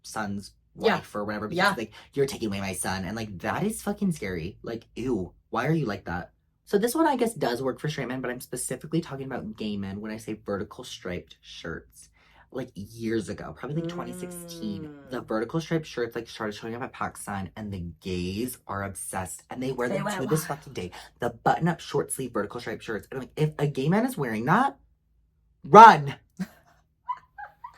S2: son's
S1: Yeah.
S2: wife or whatever because
S1: Yeah.
S2: like you're taking away my son, and like that is fucking scary. Like, ew, why are you like that? So this one I guess does work for straight men, but I'm specifically talking about gay men when I say vertical striped shirts. Like years ago, probably like 2016, the vertical striped shirts like started showing up at PacSun, and the gays are obsessed, and they wear
S1: They
S2: them
S1: went
S2: to this
S1: wild.
S2: fucking day. The button-up short sleeve vertical striped shirts, and I'm like, if a gay man is wearing that, run.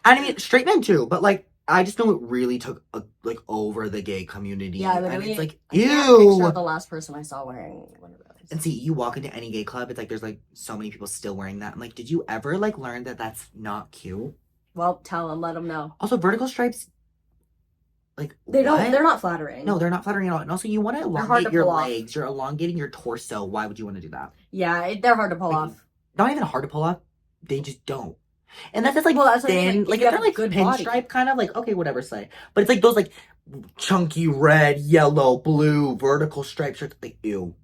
S2: I mean, straight men too, but like I just know it really took like over the gay community.
S1: Yeah,
S2: and
S1: literally.
S2: it's like,
S1: I can't picture
S2: ew.
S1: the last person I saw wearing one of those.
S2: And see, you walk into any gay club, it's like there's like so many people still wearing that. I'm like, did you ever like learn that that's not cute?
S1: Well, tell them, let them know.
S2: Also, vertical stripes, like
S1: They don't.
S2: what?
S1: They're not flattering.
S2: No, they're not flattering at all. And also, you want to
S1: hard
S2: elongate
S1: to
S2: your
S1: pull off.
S2: legs. You're elongating your torso. Why would you want to do that?
S1: Yeah, they're hard to pull
S2: Like,
S1: off.
S2: Not even hard to pull off. They just don't. And that's just like
S1: Well, that's what I mean,
S2: thin,
S1: like,
S2: like
S1: you
S2: if
S1: have
S2: they're like
S1: a good body.
S2: pinstripe kind of like okay, whatever, say. But it's like those like chunky red, yellow, blue, vertical striped shirts. Like ew,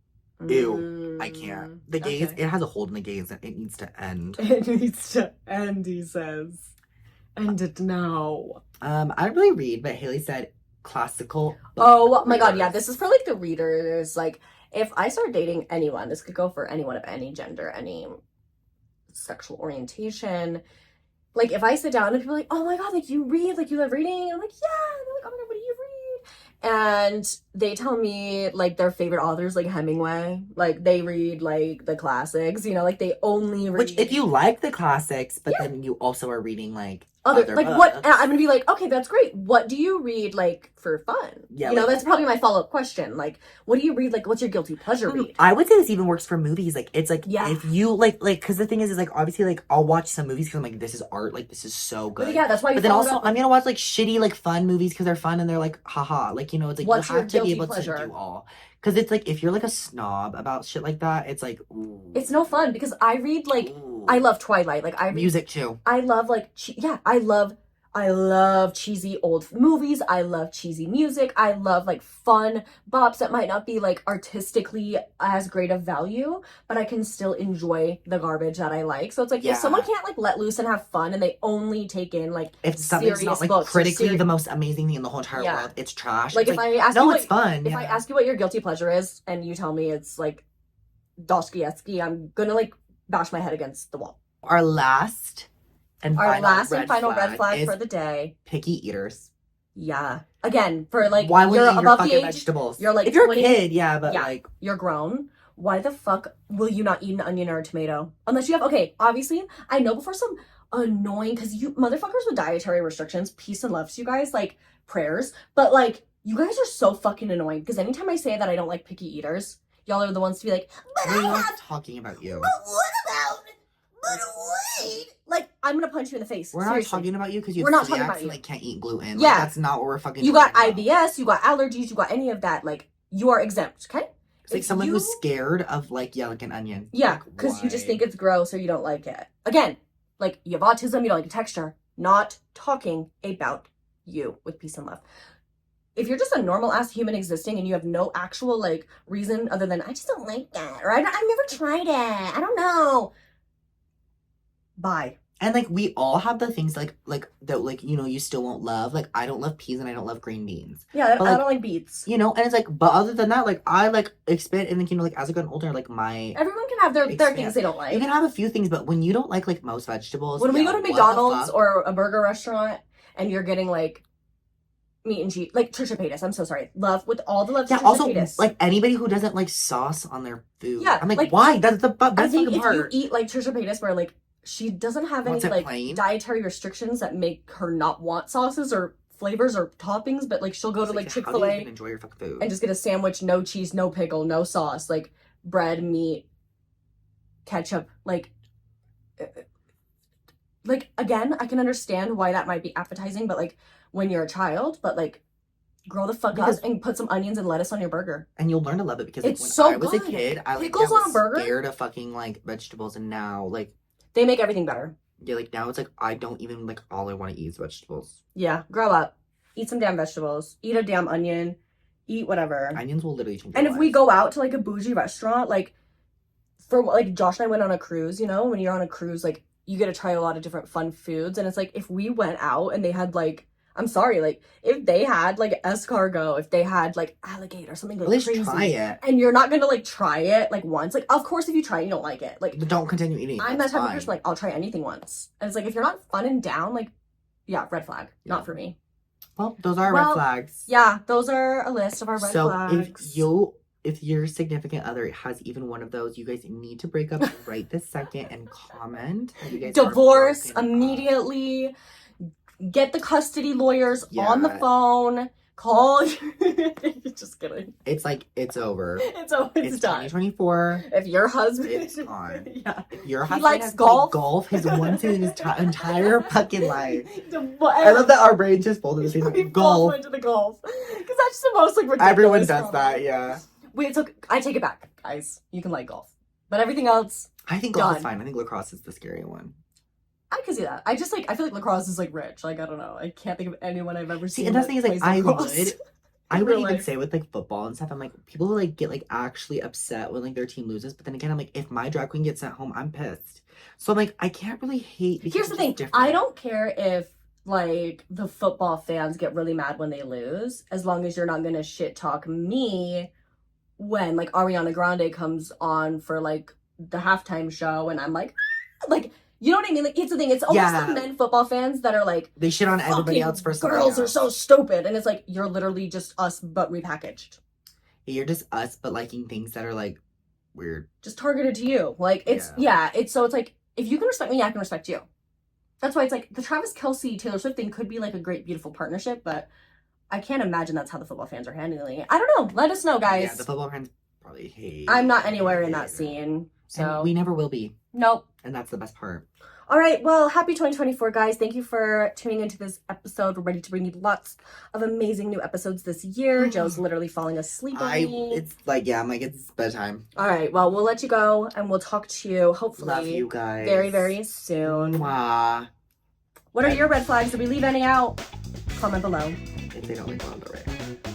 S2: I can't. The gays,
S1: okay.
S2: it has a hold in the gays, and it needs to end.
S1: It needs to end, he says. End it now.
S2: I don't really read, but Haley said classical.
S1: Oh my god, yeah,
S2: readers.
S1: this is for like the readers. Like, if I start dating anyone, this could go for anyone of any gender, any sexual orientation. Like, if I sit down and people are like, oh my god, like you read, like you love reading, I'm like, yeah, and they're like, oh my god, what do you read? and they tell me like their favorite authors like Hemingway, like they read like the classics, you know, like they only read.
S2: Which, if you like the classics, but
S1: Yeah.
S2: then you also are reading like
S1: Other
S2: other
S1: like what, and
S2: books.
S1: I'm gonna be like, okay, that's great. What do you read like for fun?
S2: Yeah,
S1: You know,
S2: like-
S1: that's probably my follow-up question. Like, what do you read? Like, what's your guilty pleasure read?
S2: I would say this even works for movies. Like, it's like
S1: Yeah.
S2: if you like, because the thing is like obviously like I'll watch some movies because I'm like, this is art, like this is so good.
S1: But yeah, that's why.
S2: But then also I'm gonna watch like shitty like fun movies because they're fun and they're like haha, like you know, it's like
S1: What's
S2: you
S1: your
S2: have to be
S1: guilty
S2: able
S1: pleasure?
S2: to do all. Because it's like if you're like a snob about shit like that, it's like ooh,
S1: it's no fun because I read like
S2: ooh.
S1: I love Twilight. Like I read,
S2: music too.
S1: I love like yeah, I love cheesy old movies. I love cheesy music. I love like fun bops that might not be like artistically as great of value, but I can still enjoy the garbage that I like. So it's like if someone can't like let loose and have fun and they only take in like
S2: if something's not like
S1: books
S2: critically the most amazing thing in the whole entire
S1: Yeah.
S2: world, it's trash.
S1: Like
S2: it's
S1: if I ask
S2: no,
S1: you
S2: it's fun.
S1: If I ask you what your guilty pleasure is and you tell me it's like Dostoevsky, I'm gonna like bash my head against the wall.
S2: Our last and final red flag
S1: for the day.
S2: Picky eaters.
S1: Yeah. Again, for like
S2: why would
S1: you're
S2: you eat your
S1: above the
S2: fucking
S1: age,
S2: vegetables?
S1: you're like
S2: if you're
S1: 20,
S2: a kid, yeah, but
S1: yeah,
S2: like
S1: you're grown. Why the fuck will you not eat an onion or a tomato? Unless you have okay, obviously, I know before some annoying because you motherfuckers with dietary restrictions, peace and love to you guys, like prayers. But like you guys are so fucking annoying because anytime I say that I don't like picky eaters, y'all are the ones to be like, but
S2: we're not talking about you.
S1: But what about? But wait, like I'm gonna punch you in the face.
S2: We're
S1: Seriously.
S2: not talking about you because you
S1: We're not
S2: celiacs
S1: talking about
S2: and
S1: you.
S2: like can't eat gluten.
S1: Yeah,
S2: like, that's not what we're fucking.
S1: You got
S2: talking about.
S1: IBS, you got allergies, you got any of that. Like you are exempt. Okay.
S2: It's like someone who's scared of like like an onion.
S1: Yeah, because
S2: like,
S1: you just think it's gross or you don't like it. Again, like you have autism, you don't like the texture. Not talking about you with peace and love. If you're just a normal ass human existing and you have no actual like reason other than I just don't like that or I've never tried it. I don't know. Bye.
S2: And like we all have the things like that like you know you still won't love. Like I don't love peas and I don't love green beans.
S1: Yeah,
S2: but,
S1: I don't like beets.
S2: You know, and it's like but other than that, like I like expand and like you know like as I got older, like my
S1: everyone can have their things they don't like.
S2: You can have a few things, but when you don't like most vegetables.
S1: When we go to McDonald's or a burger restaurant and you're getting like meat and cheese, like trisha I'm so sorry. Love with all the love.
S2: Yeah. Also, like anybody who doesn't like sauce on their food.
S1: Yeah,
S2: I'm like why? That's the best fucking part.
S1: If you eat like Trisha Paytas, where like she doesn't have any like dietary restrictions that make her not want sauces or flavors or toppings, but like she'll go to like Chick-fil-A
S2: enjoy your fucking food
S1: and just get a sandwich, no cheese, no pickle, no sauce, like bread, meat, ketchup, like again, I can understand why that might be appetizing, but like when you're a child, but like grow the fuck up and put some onions and lettuce on your burger.
S2: And you'll learn to love it because
S1: it's
S2: like, when
S1: so
S2: I was
S1: good.
S2: A kid, I like
S1: pickles on a burger.
S2: Scared of fucking like vegetables, and now like
S1: they make everything better.
S2: Yeah, like now it's like I don't even like all I want to eat is vegetables.
S1: Yeah, grow up, eat some damn vegetables, eat a damn onion, eat whatever.
S2: Onions will literally change.
S1: And if we go out to like a bougie restaurant, like for like Josh and I went on a cruise, you know, when you're on a cruise, like you get to try a lot of different fun foods, and it's like if we went out and they had like. I'm sorry, like if they had like escargot, if they had like alligator, something like crazy,
S2: try it.
S1: And you're not gonna like try it like once. Like of course, if you try it, you don't like it. Like
S2: don't continue eating.
S1: I'm that type of person. Like I'll try anything once, and it's like if you're not fun and down, like yeah, red flag, not for me.
S2: Well, those are red flags.
S1: Yeah, those are a list of our red flags.
S2: So if your significant other has even one of those, you guys need to break up right this second and comment. You guys
S1: divorce immediately. Get the custody lawyers on the phone. Call. Just kidding.
S2: It's like it's over.
S1: It's over. It's done.
S2: 2024.
S1: If your husband,
S2: it's gone.
S1: Yeah.
S2: If your husband
S1: likes
S2: has
S1: golf.
S2: His once in his entire fucking life. I love that our brains just folded the same time. Golf.
S1: Went to the golf because that's the most like ridiculous.
S2: Everyone does that. Yeah.
S1: Wait, so I take it back, guys. You can like golf, but everything else.
S2: I think golf is fine. I think lacrosse is the scary one.
S1: I can see that. I just like I feel like lacrosse is like rich. Like I don't know. I can't think of anyone I've ever seen.
S2: See, and that's the thing is like I would even
S1: life.
S2: say with like football and stuff, I'm like people who like get like actually upset when like their team loses, but then again I'm like if my drag queen gets sent home, I'm pissed. So I'm like I can't really hate.
S1: Here's the thing. I don't care if like the football fans get really mad when they lose, as long as you're not gonna shit talk me when like Ariana Grande comes on for like the halftime show and I'm like. You know what I mean? Like, it's the thing. It's almost
S2: Yeah.
S1: the men football fans that are like,
S2: They shit on everybody
S1: "Fucking
S2: else for something
S1: girls are
S2: else.
S1: so stupid," and it's like you're literally just us, but repackaged.
S2: You're just us, but liking things that are like weird.
S1: Just targeted to you. Like it's it's so it's like if you can respect me, I can respect you. That's why it's like the Travis Kelce Taylor Swift thing could be like a great, beautiful partnership, but I can't imagine that's how the football fans are handling it. I don't know. Let us know, guys.
S2: Yeah, the football fans probably hate.
S1: I'm not anywhere in that scene, so
S2: and we never will be.
S1: Nope.
S2: And that's the best part.
S1: All right, well, happy 2024, guys. Thank you for tuning into this episode. We're ready to bring you lots of amazing new episodes this year. Joe's literally falling asleep on me.
S2: It's like, yeah, I'm like, it's bedtime.
S1: All right, well, we'll let you go, and we'll talk to you, hopefully,
S2: love you guys,
S1: very, very soon.
S2: Mwah.
S1: What are your red flags? Did we leave any out? Comment below.
S2: If they don't like on the right.